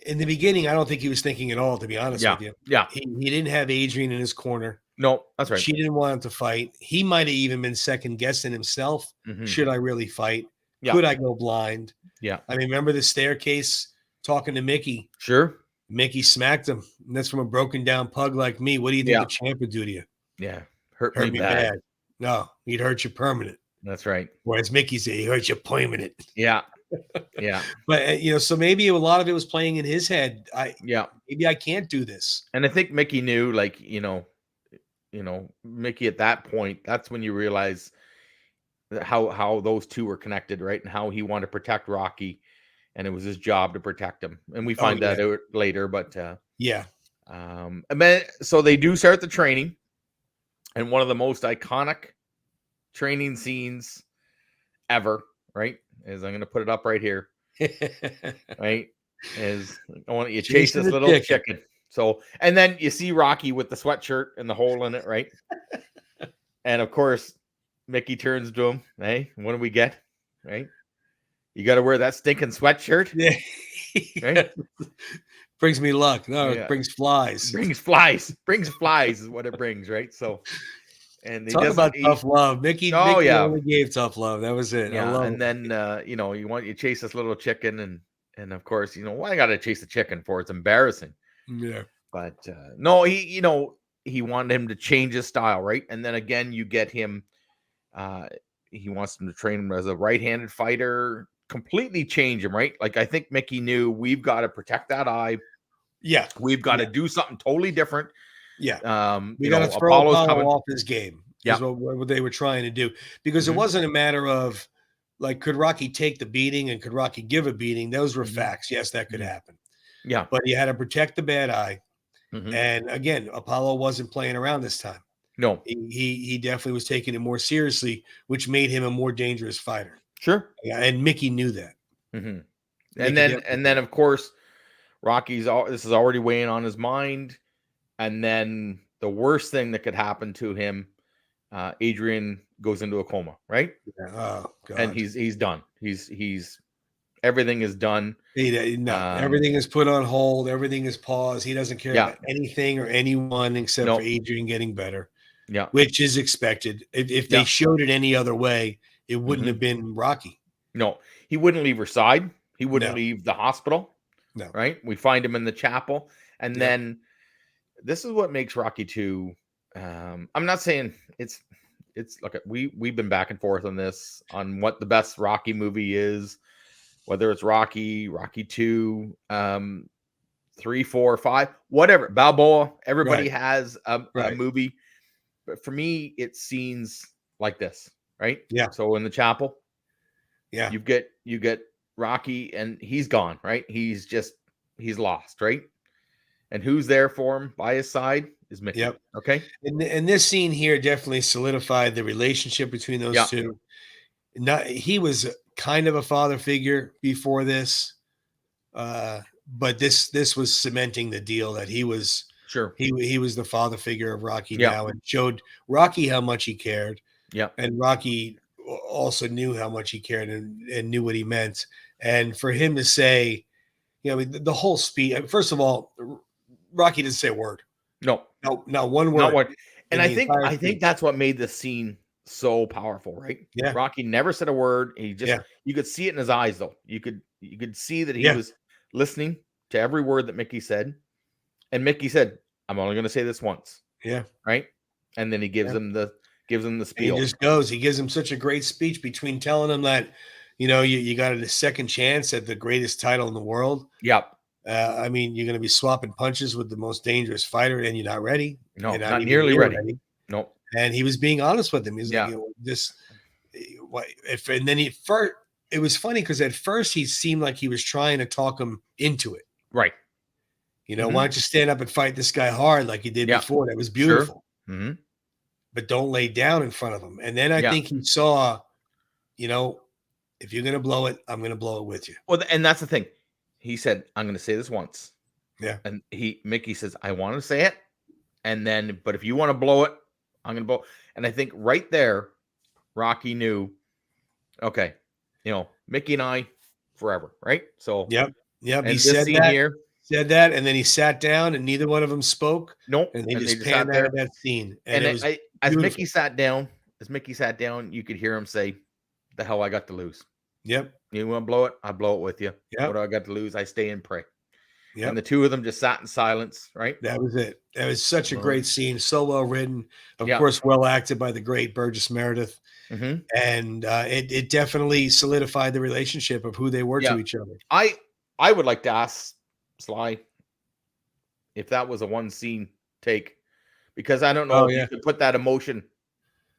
in the beginning, I don't think he was thinking at all, to be honest with you. Yeah. He didn't have Adrian in his corner. No, that's right. She didn't want him to fight. He might have even been second guessing himself. Should I really fight? Yeah. Could I go blind? Yeah. I mean, remember the staircase talking to Mickey? Sure. Mickey smacked him. And that's from a broken down pug like me. What do you think the champ would do to you? Yeah. Hurt me bad. No, he'd hurt you permanent. That's right. Whereas Mickey said he hurt you permanent. Yeah. Yeah. But so maybe a lot of it was playing in his head. Maybe I can't do this. And I think Mickey knew, like, Mickey at that point, that's when you realize how those two were connected, right? And how he wanted to protect Rocky, and it was his job to protect him. And we find that out later, but and then so they do start the training, and one of the most iconic training scenes ever, right? Is I'm going to put it up right here, right? Is I want you to chase this little chicken. So, and then you see Rocky with the sweatshirt and the hole in it, right? And of course, Mickey turns to him, hey, what do we get? Right? You got to wear that stinking sweatshirt. Yeah. Right? Brings me luck. No, it brings flies. Brings flies is what it brings, right? So, and talk about tough love. Mickey only gave tough love. That was it. Yeah. And then, you chase this little chicken, and of course, what I got to chase the chicken for? It's embarrassing. Yeah. But no, he wanted him to change his style, right? And then again, you get him. He wants him to train him as a right-handed fighter, completely change him, right? Like I think Mickey knew we've got to protect that eye. Yeah, we've got to do something totally different. Yeah, we got to throw Apollo off his game. Yeah, is what they were trying to do, because it wasn't a matter of like, could Rocky take the beating and could Rocky give a beating? Those were facts. Yes, that could happen. Yeah, but you had to protect the bad eye. And again, Apollo wasn't playing around this time. No, he definitely was taking it more seriously, which made him a more dangerous fighter. Sure. Yeah, and Mickey knew that. And then of course, this is already weighing on his mind, and then the worst thing that could happen to him, Adrian goes into a coma, right? Yeah. Oh And God. he's done. He's everything is done. No, everything is put on hold. Everything is paused. He doesn't care Yeah. about anything or anyone except for No. Adrian getting better, Yeah. which is expected. If they Yeah. showed it any other way, it wouldn't Mhm. have been Rocky. No, he wouldn't leave her side. He wouldn't No, leave the hospital, no. right? We find him in the chapel. And Yep. then this is what makes Rocky 2. I'm not saying it's look, we've been back and forth on this, on what the best Rocky movie is, whether it's Rocky, Rocky 2, 3, 4, 5, whatever. Balboa, everybody Right. has a Right. movie. But for me, it's scenes like this, right? Yeah. So in the chapel, Yeah. you get Rocky and he's gone, right? He's lost, right? And who's there for him by his side is Mickey. Yep. Okay. And this scene here definitely solidified the relationship between those Yeah. two. He was kind of a father figure before this, but this was cementing the deal that he was Sure. he was the father figure of Rocky Yeah. now, and showed Rocky how much he cared, Yeah. and Rocky also knew how much he cared and knew what he meant. And for him to say, I mean, the whole speech. First of all, Rocky didn't say a word. No. No, not one Not word one. in And the entire I think speech. that's what made this scene so powerful, right? Yeah, Rocky never said a word. He just yeah, you could see it in his eyes though. You could see that he yeah, was listening to every word that Mickey said. And Mickey said, "I'm only going to say this once." yeah. Right? And then he gives Yeah. him the And he spiel. just goes. He gives him such a great speech between telling him that, you got a second chance at the greatest title in the world. Yep. I mean, you're going to be swapping punches with the most dangerous fighter, and you're not ready. You're No, not not even nearly near ready. ready. No. And he was being honest with him. He's like, Yeah. this. What if? And then first, it was funny because at first he seemed like he was trying to talk him into it. Right. Why don't you stand up and fight this guy hard like you did Yeah. before? That was Sure. beautiful. Mm-hmm. But don't lay down in front of him. And then I Yeah. think he saw, if you're going to blow it, I'm going to blow it with you. Well, and that's the thing. He said, "I'm going to say this once." Yeah. And Mickey says, "I want to say it." And then, but if you want to blow it, I'm going to blow. And I think right there, Rocky knew, okay, Mickey and I forever, right? So, Yep. And He this scene here, said that, and then he sat down, and neither one of them spoke. nope. And they And they just just sat panned out there. of that scene, and And it was as beautiful. Mickey sat down, you could hear him say, "The hell I got to lose." Yep. You want to blow it? I blow it with you. Yep. What do I got to lose? I stay and pray. Yep. And the two of them just sat in silence, right? That was it. That was such a great scene. So well written. Of Yeah. course, well acted by the great Burgess Meredith. Mm-hmm. And it definitely solidified the relationship of who they were to each other. I would like to ask Sly if that was a one scene take, because I don't know if you could put that emotion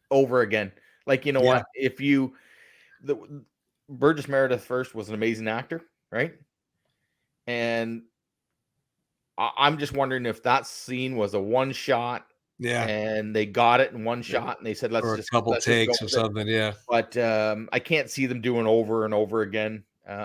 over again. Like, what? If the Burgess Meredith first was an amazing actor, right? And I'm just wondering if that scene was a one shot. Yeah. And they got it in one shot, and they said, let's just couple takes go or something. Yeah. But I can't see them doing over and over again.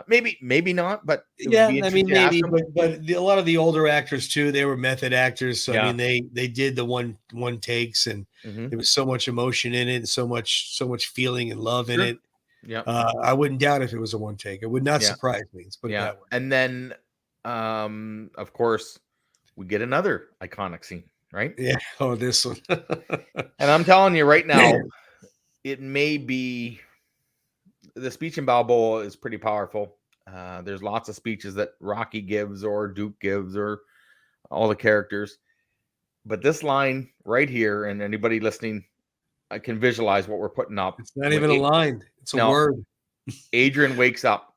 Maybe not, but yeah, I mean, maybe, but a lot of the older actors too, they were method actors. So I mean, they did the one takes, and there was so much emotion in it, and so much feeling and love in it. Yeah, I wouldn't doubt if it was a one take. It would not surprise me. Let's put it that way. And then, of course, we get another iconic scene, right? Yeah. Oh, this one. And I'm telling you right now, it may be. The speech in Balboa is pretty powerful. There's lots of speeches that Rocky gives or Duke gives or all the characters. But this line right here, and anybody listening, I can visualize what we're putting up. It's not even a line. It's a word. Adrian wakes up.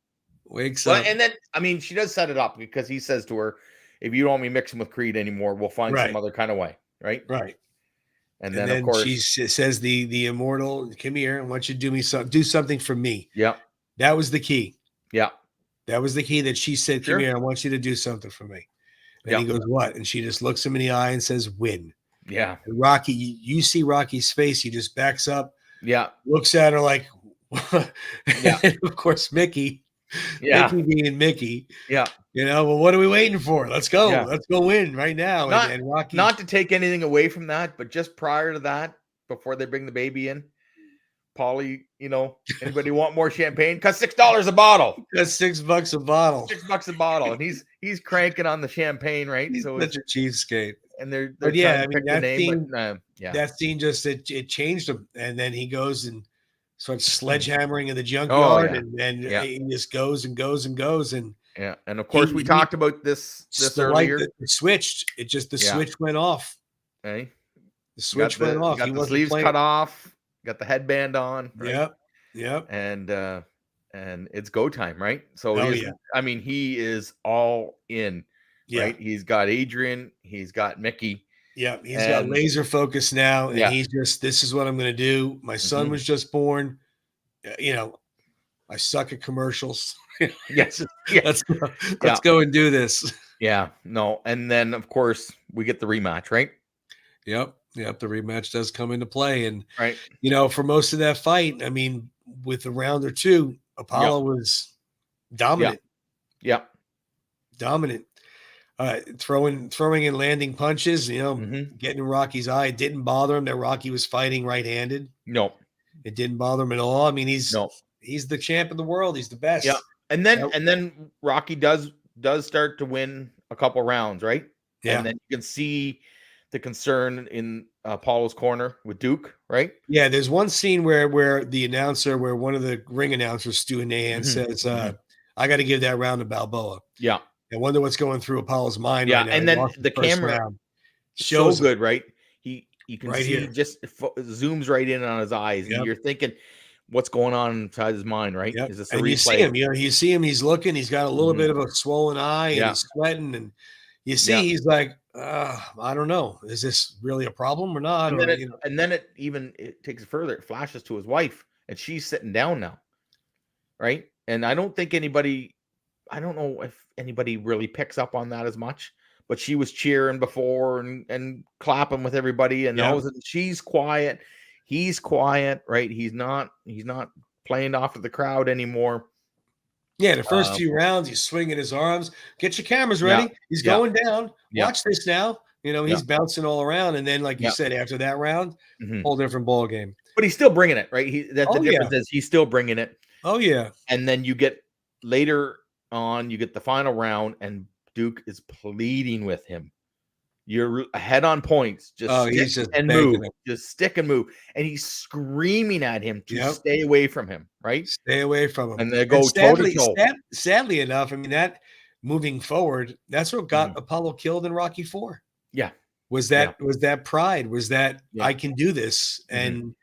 Up. And then, I mean, she does set it up because he says to her, if you don't want me mixing with Creed anymore, we'll find some other kind of way. Right. Right. And then of course she says the immortal, come here, I want you to do something for me. Yeah. That was the key. Yeah. That was the key that she said, come here, I want you to do something for me. And he goes, what? And she just looks him in the eye and says, win. Yeah. And Rocky, you see Rocky's face. He just backs up. Yeah. Looks at her like, yeah. And of course, Mickey. Yeah. Mickey being Mickey. Yeah. Well, what are we waiting for? Let's go. Yeah. Let's go win right now. And Rocky. Not to take anything away from that, but just prior to that, before they bring the baby in, Paulie, anybody want more champagne? Costs $6 a bottle. That's $6 a bottle. $6 a bottle, and he's cranking on the champagne, right? He's So such a cheapskate. And they're But trying yeah, to pick the name, but yeah, that scene just it changed him, and then he goes and starts sledgehammering in the Oh junkyard, yeah, and yeah, he just goes and goes and goes, and yeah. And of course, we talked about this the light earlier. that switched. It just the switch went off. Hey, The switch went off. Got the sleeves cut off. Got the headband on. Right? Yep. And it's go time, right? So he is all in. Yeah. Right? He's got Adrian. He's got Mickey. Yeah, he's got laser focus now, and he's just, this is what I'm going to do. My son was just born. I suck at commercials. Yes. Let's go and do this. Yeah, no. And then, of course, we get the rematch, right? Yep. The rematch does come into play. And, right. For most of that fight, I mean, with a round or two, Apollo was dominant. Yeah. Dominant. Throwing and landing punches, getting in Rocky's eye. It didn't bother him that Rocky was fighting right-handed. No. It didn't bother him at all. I mean, he's the champ of the world. He's the best. Yeah. And then Rocky does start to win a couple rounds, right? Yeah. And then you can see the concern in Apollo's corner with Duke, right? Yeah, there's one scene where one of the ring announcers, Stu Nahan, says, I got to give that round to Balboa. Yeah. I wonder what's going through Apollo's mind right now. And then the camera shows so good, right? You can see here. Just zooms right in on his eyes, and you're thinking, what's going on inside his mind, right? Yep. Is this a and replay? You see him, he's looking, he's got a little bit of a swollen eye, and he's sweating, and you see he's like, I don't know, is this really a problem or not? And then it takes it further. It flashes to his wife, and she's sitting down now, right? And I don't know if anybody really picks up on that as much, but she was cheering before and clapping with everybody, and all of a sudden she's quiet. He's quiet, right? He's not playing off to the crowd anymore. Yeah, the first few rounds, he's swinging his arms. Get your cameras ready. He's going down. Watch this now. He's bouncing all around, and then, like you said, after that round, whole different ball game. But he's still bringing it, right? The difference is he's still bringing it. Oh yeah. And then you get later on, you get the final round, and Duke is pleading with him. You're ahead on points. Just stick and move. Just stick and move. And he's screaming at him to stay away from him, right? Stay away from him. And they go toe-to-toe. Sadly enough, I mean, that moving forward, that's what got Apollo killed in Rocky IV. Yeah. Was that pride? Was that I can do this? And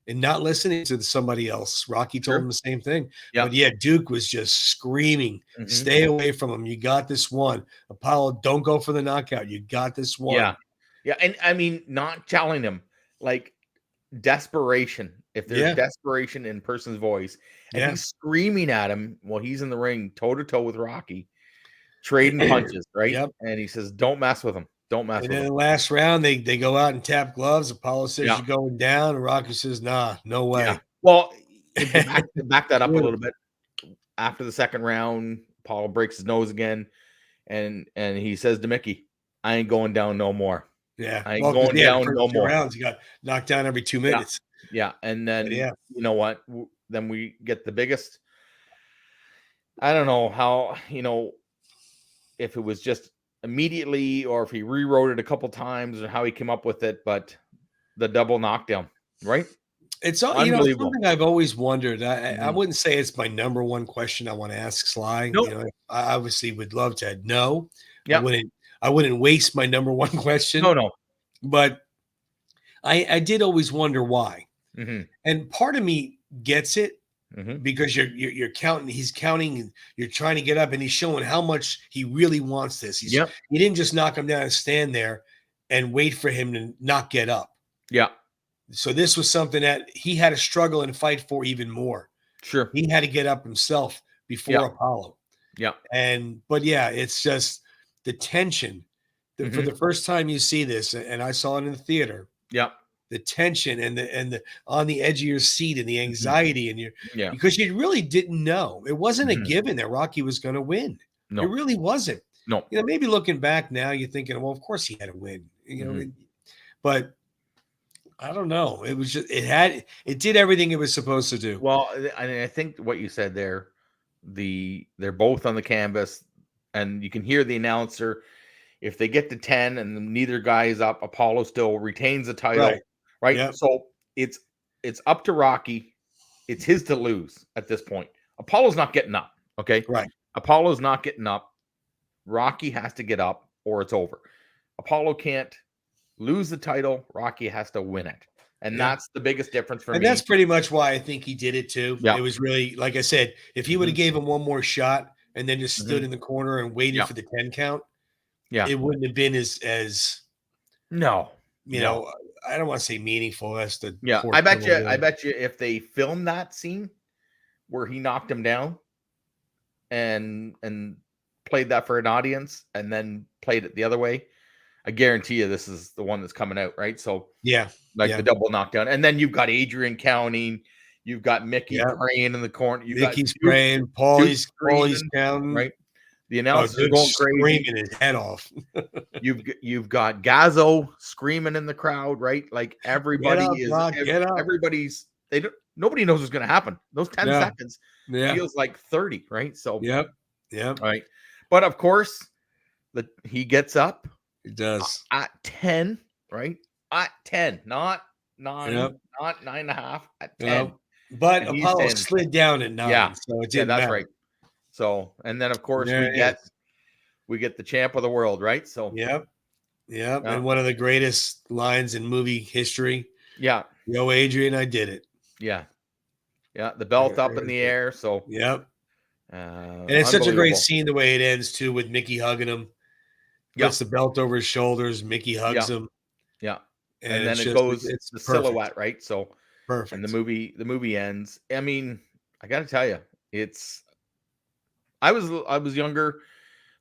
not listening to somebody else. Rocky told him the same thing. But Duke was just screaming, stay away from him. You got this one. Apollo, don't go for the knockout. You got this one. Yeah. Yeah. And I mean, not telling him, like, desperation. If there's desperation in person's voice, and he's screaming at him while he's in the ring, toe-to-toe with Rocky, trading punches, right? And he says, don't mess with him. Don't mess with him. And then the last round, they go out and tap gloves. Apollo says, you're going down. And Rocky says, nah, no way. Yeah. Well, to back that up a little bit, after the second round, Apollo breaks his nose again. And he says to Mickey, I ain't going down no more. Yeah. I ain't going down no more. Rounds, he got knocked down every 2 minutes. Yeah. And then, you know what? Then we get the biggest. I don't know how, if it was just immediately or if he rewrote it a couple times or how he came up with it, but the double knockdown, right? It's unbelievable. Something I've always wondered. I wouldn't say it's my number one question I want to ask Sly. Nope. I obviously would love to know. Yeah. I wouldn't waste my number one question. No. But I did always wonder why. And part of me gets it. Because you're counting, he's counting, you're trying to get up, and he's showing how much he really wants this. He didn't just knock him down and stand there and wait for him to not get up. Yeah. So this was something that he had to struggle and fight for even more. Sure. He had to get up himself before Apollo. Yeah. But it's just the tension. For the first time you see this, and I saw it in the theater. Yeah. the tension and the on the edge of your seat and the anxiety and Yeah. because you really didn't know. It wasn't a Mhm. given that Rocky was going to win. It No. really wasn't. No. Maybe looking back now, you're thinking, well, of course he had to win. But I don't know. It was just it did everything it was supposed to do. Well, I think what you said there, they're both on the canvas, and you can hear the announcer. If they get to 10 and neither guy is up, Apollo still retains the title, Right. right? Yep. So it's up to Rocky. It's his to lose at this point. Apollo's not getting up, okay? Right. Apollo's not getting up. Rocky has to get up or it's over. Apollo can't lose the title. Rocky has to win it. And Yeah. that's the biggest difference for And me. that's pretty much why I think he did it too. Yeah. It was really, like I said, if he would have gave him one more shot and then just stood in the corner and waited for the 10 count, it wouldn't have been as no. I don't want to say meaningful. That's the I bet you if they filmed that scene where he knocked him down and played that for an audience and then played it the other way, I guarantee you this is the one that's coming out, right? So the double knockdown, and then you've got Adrian counting, you've got Mickey praying in the corner, Mickey's praying, Paulie's counting, right? The announcers are going crazy, screaming his head off. You've got Gazzo screaming in the crowd, right? Like everybody everybody's nobody knows what's going to happen. Those 10 seconds feels like 30, right? So right. But of course, he gets up. He does at 10, right? At 10, not 9, not 9.5, at 10. But Apollo slid down at 9, so it didn't matter. Right. So, and then of course we get the champ of the world, right? So, and one of the greatest lines in movie history. Yeah. Yo, Adrian, I did it. Yeah. The belt up in the air. So, and it's such a great scene the way it ends too, with Mickey hugging him. Puts the belt over his shoulders. Mickey hugs him. And then it goes. It's the silhouette, right? So perfect. And the movie ends. I mean, I got to tell you, I was younger.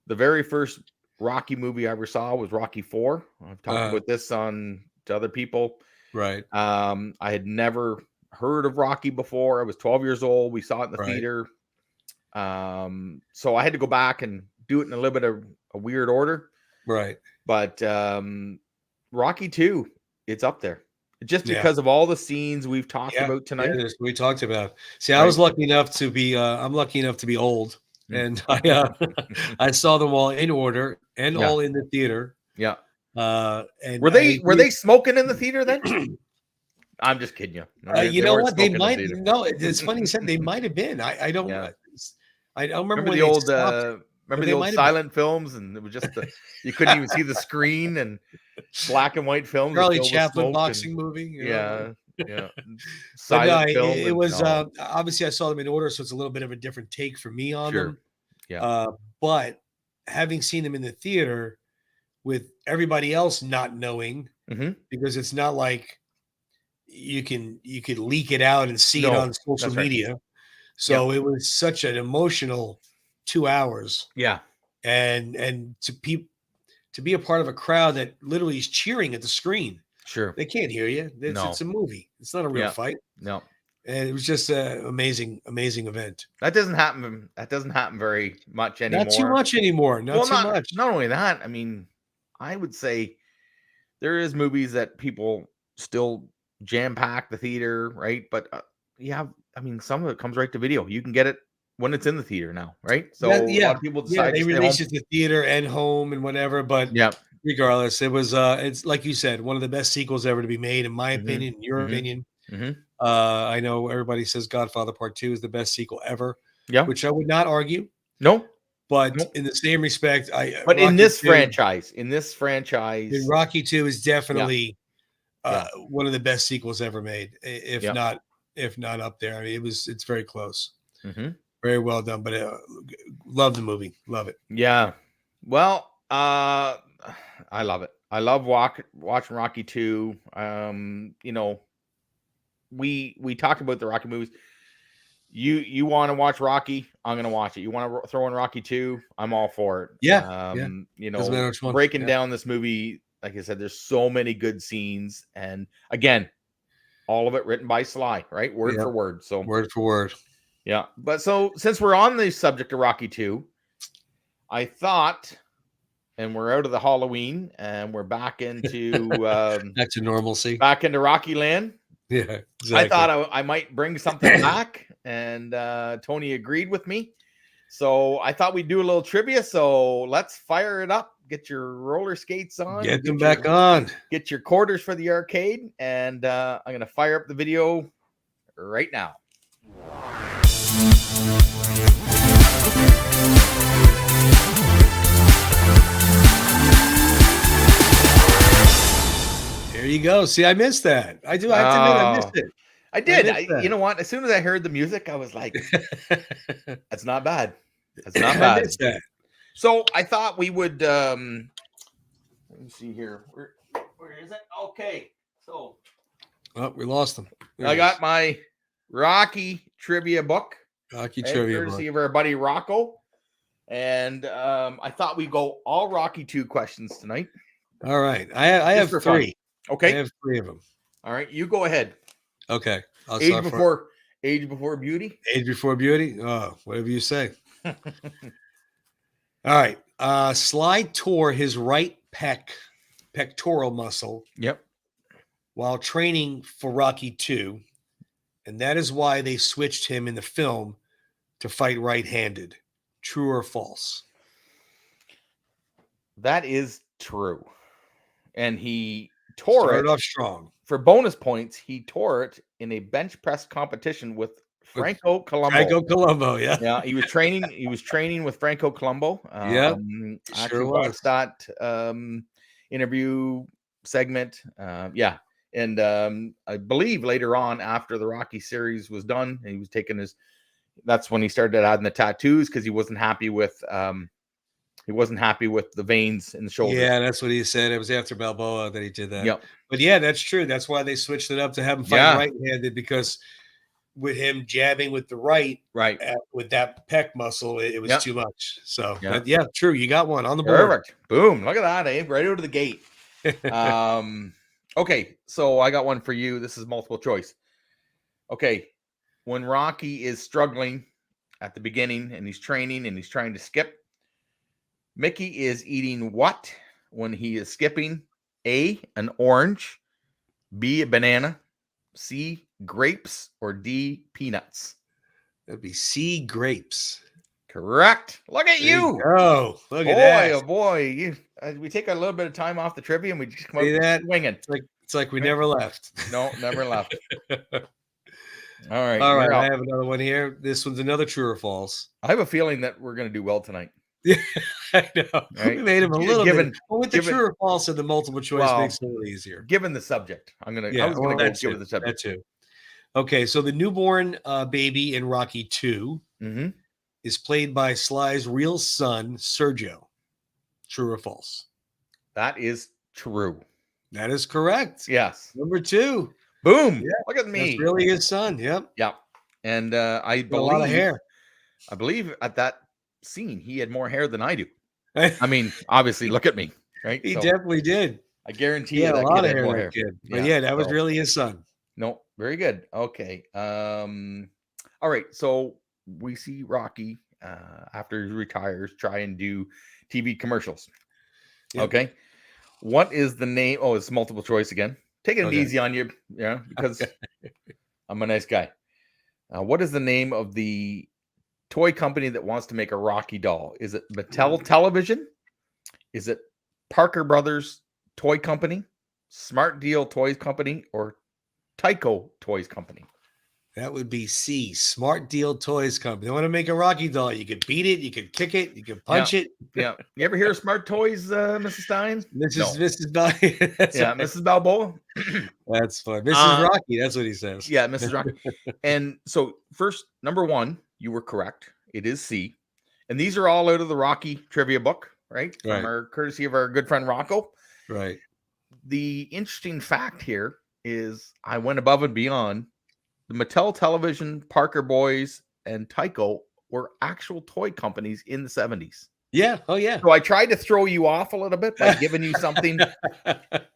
The very first Rocky movie I ever saw was Rocky 4. I've talked about this to other people. Right. I had never heard of Rocky before. I was 12 years old. We saw it in the theater. So I had to go back and do it in a little bit of a weird order. Right. But Rocky 2, it's up there. Just because of all the scenes we've talked about tonight. We talked about. See, I was lucky enough to be I'm lucky enough to be old. And I saw them all in order and all in the theater. Yeah. And were they smoking in the theater then? I'm just kidding you. You know what? They might. No, it's funny you said they might have been. I don't. I don't remember the old. Remember the old silent films, and it was just you couldn't even see the screen, and black and white films. Charlie Chaplin boxing movie. Silent film. It was obviously I saw them in order, so it's a little bit of a different take for me on them. Yeah. But having seen them in the theater with everybody else not knowing, because it's not like you could leak it out and see it on social media. Right. So it was such an emotional 2 hours. Yeah. And to be a part of a crowd that literally is cheering at the screen. Sure. They can't hear you. It's a movie. It's not a real fight. No. And it was just an amazing event. That doesn't happen very much anymore. Not too much anymore. Not much. Not only that, I mean, I would say there is movies that people still jam-pack the theater, right? But I mean, some of it comes right to video. You can get it when it's in the theater now, right? So a lot of people decide they release it to theater and home and whatever. But regardless, it was it's like you said, one of the best sequels ever to be made, in my opinion, in your opinion. I know everybody says Godfather Part 2 is the best sequel ever. Yeah, which I would not argue. No. But in the same respect, Rocky in this franchise, Rocky 2 is definitely one of the best sequels ever made, if not up there. I mean, it's very close. Very well done, but love the movie. Love it. Yeah. Well, I love it. I love watching Rocky 2. We talked about the Rocky movies. You want to watch Rocky? I'm going to watch it. You want to throw in Rocky 2? I'm all for it. Yeah. Breaking down this movie like I said, there's so many good scenes, and again, all of it written by Sly, right? Word for word. So word for word. Yeah. But so since we're on the subject of Rocky 2, I thought, and we're out of the Halloween and we're back into back to normalcy, back into Rocky Land. Yeah, exactly. I thought I might bring something back, and Tony agreed with me. So I thought we'd do a little trivia. So let's fire it up. Get your roller skates on. Get them back on. Get your quarters for the arcade. And I'm going to fire up the video right now. There you go. See, I missed that. I do. I have to admit, I missed it. I did. You know what? As soon as I heard the music, I was like, that's not bad. That's not bad. I missed that. So I thought we would, let me see here. Where is it? Okay. So. Oh, we lost them. I got my Rocky trivia book. Rocky trivia book. Courtesy of our buddy Rocco. And I thought we'd go all Rocky 2 questions tonight. All right. I have 3. Fun. Okay. I have 3 of them. All right. You go ahead. Okay. I'll Age Before Beauty. Age Before Beauty. Oh, whatever you say. All right. Sly tore his right pectoral muscle. Yep. While training for Rocky 2, and that is why they switched him in the film to fight right-handed. True or false? That is true. And he tore off strong. For bonus points, he tore it in a bench press competition with Franco Columbo. Franco Columbo, yeah. Yeah, he was training with Franco Columbo. Yeah. Actually watched that interview segment. Yeah. And I believe later on, after the Rocky series was done, he was taking that's when he started adding the tattoos, because he wasn't happy with the veins in the shoulder. Yeah, that's what he said. It was after Balboa that he did that. Yep. But yeah, that's true. That's why they switched it up to have him fight right-handed, because with him jabbing with the right, with that pec muscle, it was too much. So, but yeah, true. You got one on the board. Perfect. Boom. Look at that, eh? Right out of the gate. Okay, so I got one for you. This is multiple choice. Okay, when Rocky is struggling at the beginning and he's training and he's trying to skip, Mickey is eating what when he is skipping? A, an orange, B, a banana, C, grapes, or D, peanuts? That'd be C, grapes. Correct. Look at you. Oh, look at that. Oh boy, we take a little bit of time off the trivia and we just come out swinging. It's like we never left. No, never left. All right. I have another one here. This one's another true or false. I have a feeling that we're going to do well tonight. Yeah, I know. Right? We made him a little bit. Well, with the true or false and the multiple choice makes it a little easier. Given the subject, I was going to go give it the subject. That too. Okay, so the newborn baby in Rocky 2 is played by Sly's real son, Sergio. True or false? That is true. That is correct. Yes. Number 2. Boom. Yeah, look at me. That's really his son. Yep. Yeah. And I believe a lot of hair. I believe at that scene he had more hair than I do. I mean, obviously, look at me. Right. He definitely did. I guarantee you that a lot of hair. More hair. Kid. But yeah, that was really his son. No, very good. Okay. All right. So we see Rocky after he retires try and do TV commercials. Yep. Okay. What is the name? Oh, it's multiple choice again. Taking it easy on you, because I'm a nice guy. What is the name of the toy company that wants to make a Rocky doll? Is it Mattel Television? Is it Parker Brothers Toy Company, Smart Deal Toys Company, or Tyco Toys Company? That would be C, Smart Deal Toys Company. They want to make a Rocky doll. You could beat it, you could kick it, you could punch it. Yeah. You ever hear of Smart Toys, Mrs. Stein? Mrs. Balboa. Mrs. Balboa. That's fun. Mrs. Rocky, that's what he says. Yeah, Mrs. Rocky. And so first, number 1, you were correct. It is C. And these are all out of the Rocky trivia book, right? From our courtesy of our good friend Rocco. Right. The interesting fact here is I went above and beyond. The Mattel Television, Parker Boys, and Tyco were actual toy companies in the 70s. Yeah. Oh yeah. So I tried to throw you off a little bit by giving you something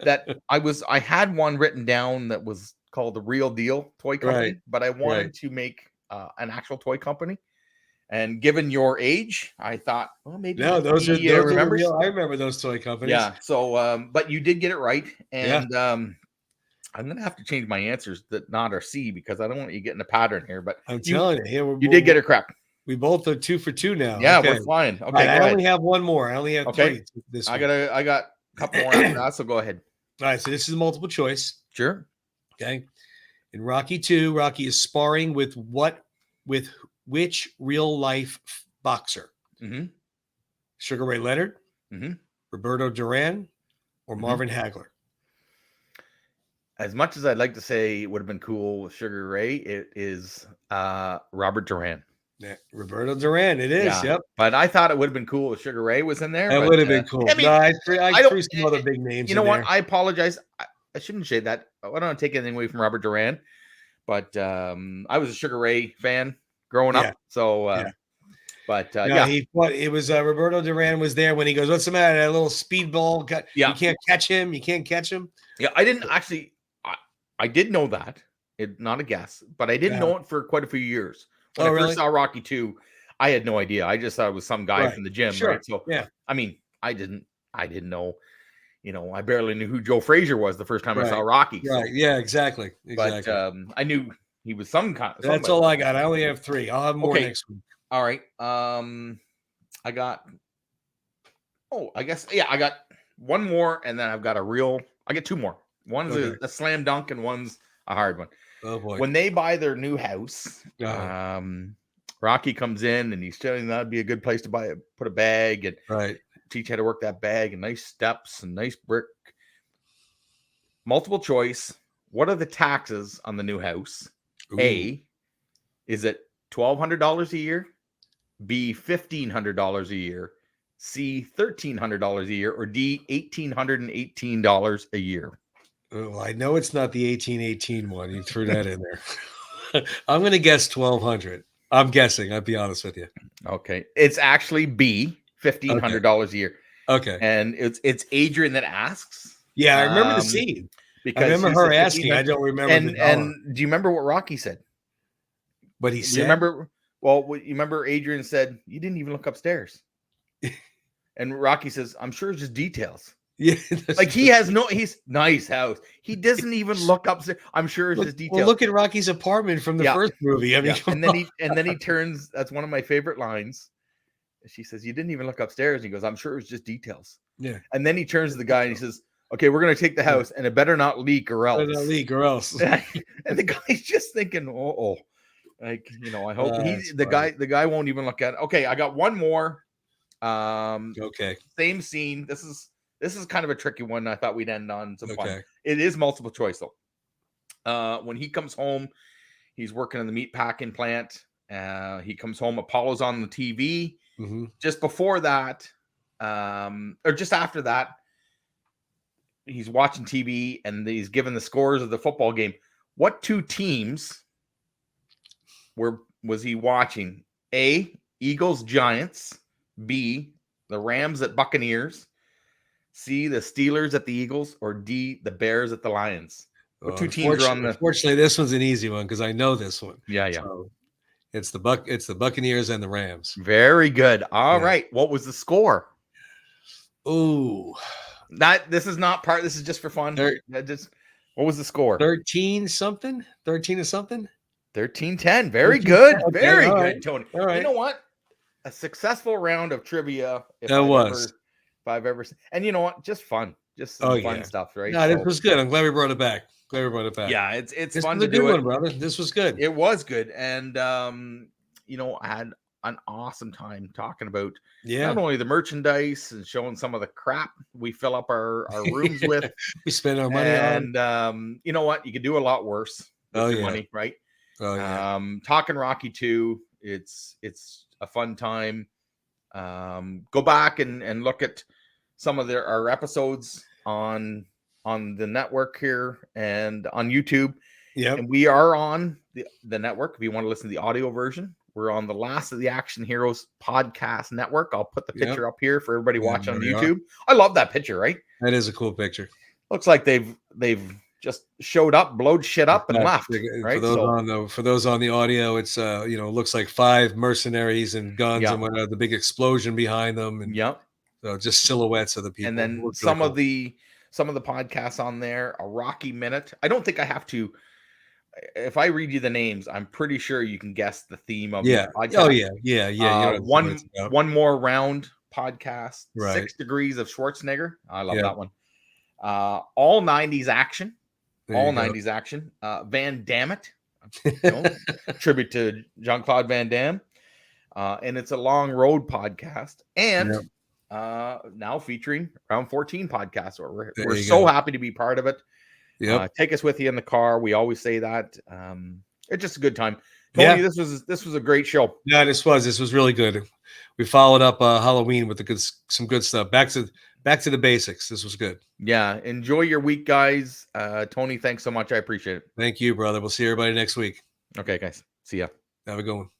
that I had one written down that was called the Real Deal Toy Company, Right. but I wanted to make an actual toy company. And given your age, I thought, well, maybe No, those are he the remembers. real. I remember those toy companies. Yeah. So, but you did get it right, Yeah. and I'm gonna have to change my answers that not are C because I don't want you getting a pattern here. But I'm telling you, here you did get it correct. we both are 2 for 2 now. Yeah, Okay. we're flying. All Okay, right. go I ahead. only have one more. I only have Okay, 3 this I week. got a couple more after that. So go ahead. All right. So this is multiple choice. Sure. Okay. In Rocky 2, Rocky is sparring with which real life boxer? Mm-hmm. Sugar Ray Leonard, Mm-hmm. Roberto Duran, or Marvin Hagler? As much as I'd like to say it would have been cool with Sugar Ray, it is Robert Duran. Yeah, Roberto Duran. It is. Yeah. Yep. But I thought it would have been cool if Sugar Ray was in there. That But would have been cool. I mean, No, I I don't. threw some other big names. You know in what? there. I apologize. I shouldn't say that. I don't take anything away from Robert Duran, but I was a Sugar Ray fan growing up. So, but yeah, he fought. It was Roberto Duran was there when he goes, "What's the matter? That little speedball? You can't catch him. You can't catch him." Yeah, I didn't actually. I did know that. Not a guess, but I didn't know it for quite a few years. When I first saw Rocky 2, I had no idea. I just thought it was some guy from the gym, right? So, I mean, I didn't know. You know, I barely knew who Joe Frazier was the first time I saw Rocky. Right? So. Yeah, exactly. But I knew he was some kind. That's all I got. I only have 3. I'll have more next week. All right. I got. Oh, I guess I got one more, and then I've got I get 2 more. One's a slam dunk, and one's a hard one. Oh boy! When they buy their new house, Rocky comes in and he's telling that'd be a good place to put a bag and teach how to work that bag and nice steps and nice brick. Multiple choice. What are the taxes on the new house? Ooh. A, is it $1,200 a year? B, $1,500 a year? C, $1,300 a year? Or D, $1,818 a year? Oh, I know it's not the 1818 one. You threw that in there. I'm going to guess 1,200. I'm guessing. I'll be honest with you. Okay, it's actually B, $1,500 a year. Okay, and it's Adrian that asks. Yeah, I remember the scene because I remember her asking. I don't remember. And do you remember what Rocky said? What he said? You remember? Well, you remember Adrian said you didn't even look upstairs, and Rocky says, "I'm sure it's just details." Yeah, like he's nice house. He doesn't even look upstairs. I'm sure it's just details. Well, look at Rocky's apartment from the first movie. I mean, and then he turns. That's one of my favorite lines. She says, "You didn't even look upstairs." And he goes, "I'm sure it was just details." Yeah. And then he turns to the guy and he says, "Okay, we're going to take the house, and it better not leak or else." Better not leak or else. And the guy's just thinking, "Oh, like I hope the guy won't even look at it." Okay, I got one more. Okay. Same scene. This is kind of a tricky one. I thought we'd end on some fun. It is multiple choice though. When he comes home, he's working in the meat packing plant. He comes home. Apollo's on the TV. Mm-hmm. Just before that, or just after that, he's watching TV and he's given the scores of the football game. What 2 teams was he watching? A, Eagles Giants. B, the Rams at Buccaneers. C, the Steelers at the Eagles. Or D, the Bears at the Lions. What 2 teams are on the? Unfortunately, this one's an easy one because I know this one. Yeah. So it's the Buccaneers and the Rams. Very good. All right. What was the score? Ooh. This is not part. This is just for fun. What was the score? 13 something? 13 to something? 13-10. Very good. Okay, Very good, Tony. All right. You know what? A successful round of trivia. If I've ever seen. And you know what? Just fun. Just some fun stuff, right? No, this was good. I'm glad we brought it back. Yeah, it's this fun was to a good do one, brother. This was good. It was good. And I had an awesome time talking about not only the merchandise and showing some of the crap we fill up our rooms with. We spend our money on. And you know what? You could do a lot worse with your money, right? Oh yeah. Talking Rocky 2, it's a fun time. Go back and look at some of our episodes on the network here and on YouTube. Yeah. And we are on the network. If you want to listen to the audio version, We're on the Last of the Action Heroes podcast network. I'll put the picture up here for everybody watching on YouTube. I love that picture, right? That is a cool picture. Looks like they've just showed up, blowed shit up, and left. Right. For those on the audio, it's looks like 5 mercenaries and guns and whatnot, the big explosion behind them, and so just silhouettes of the people. And then some of the podcasts on there, a Rocky Minute. I don't think I have to. If I read you the names, I'm pretty sure you can guess the theme of the podcast. Oh yeah. One More Round podcast. Right. 6 Degrees of Schwarzenegger. I love that one. All 90s Action. All 90s Action. Van Damme It. Tribute to Jean-Claude Van Damme. And it's a Long Road podcast. And now featuring Round 14 podcast. We're so happy to be part of it. Take us with you in the car. We always say that. It's just a good time. Tony, this was a great show. Yeah, this was really good. We followed up Halloween with some good stuff. Back to the basics. This was good. Yeah, enjoy your week, guys. Tony, thanks so much. I appreciate it. Thank you, brother. We'll see everybody next week. Okay, guys. See ya. Have a good one.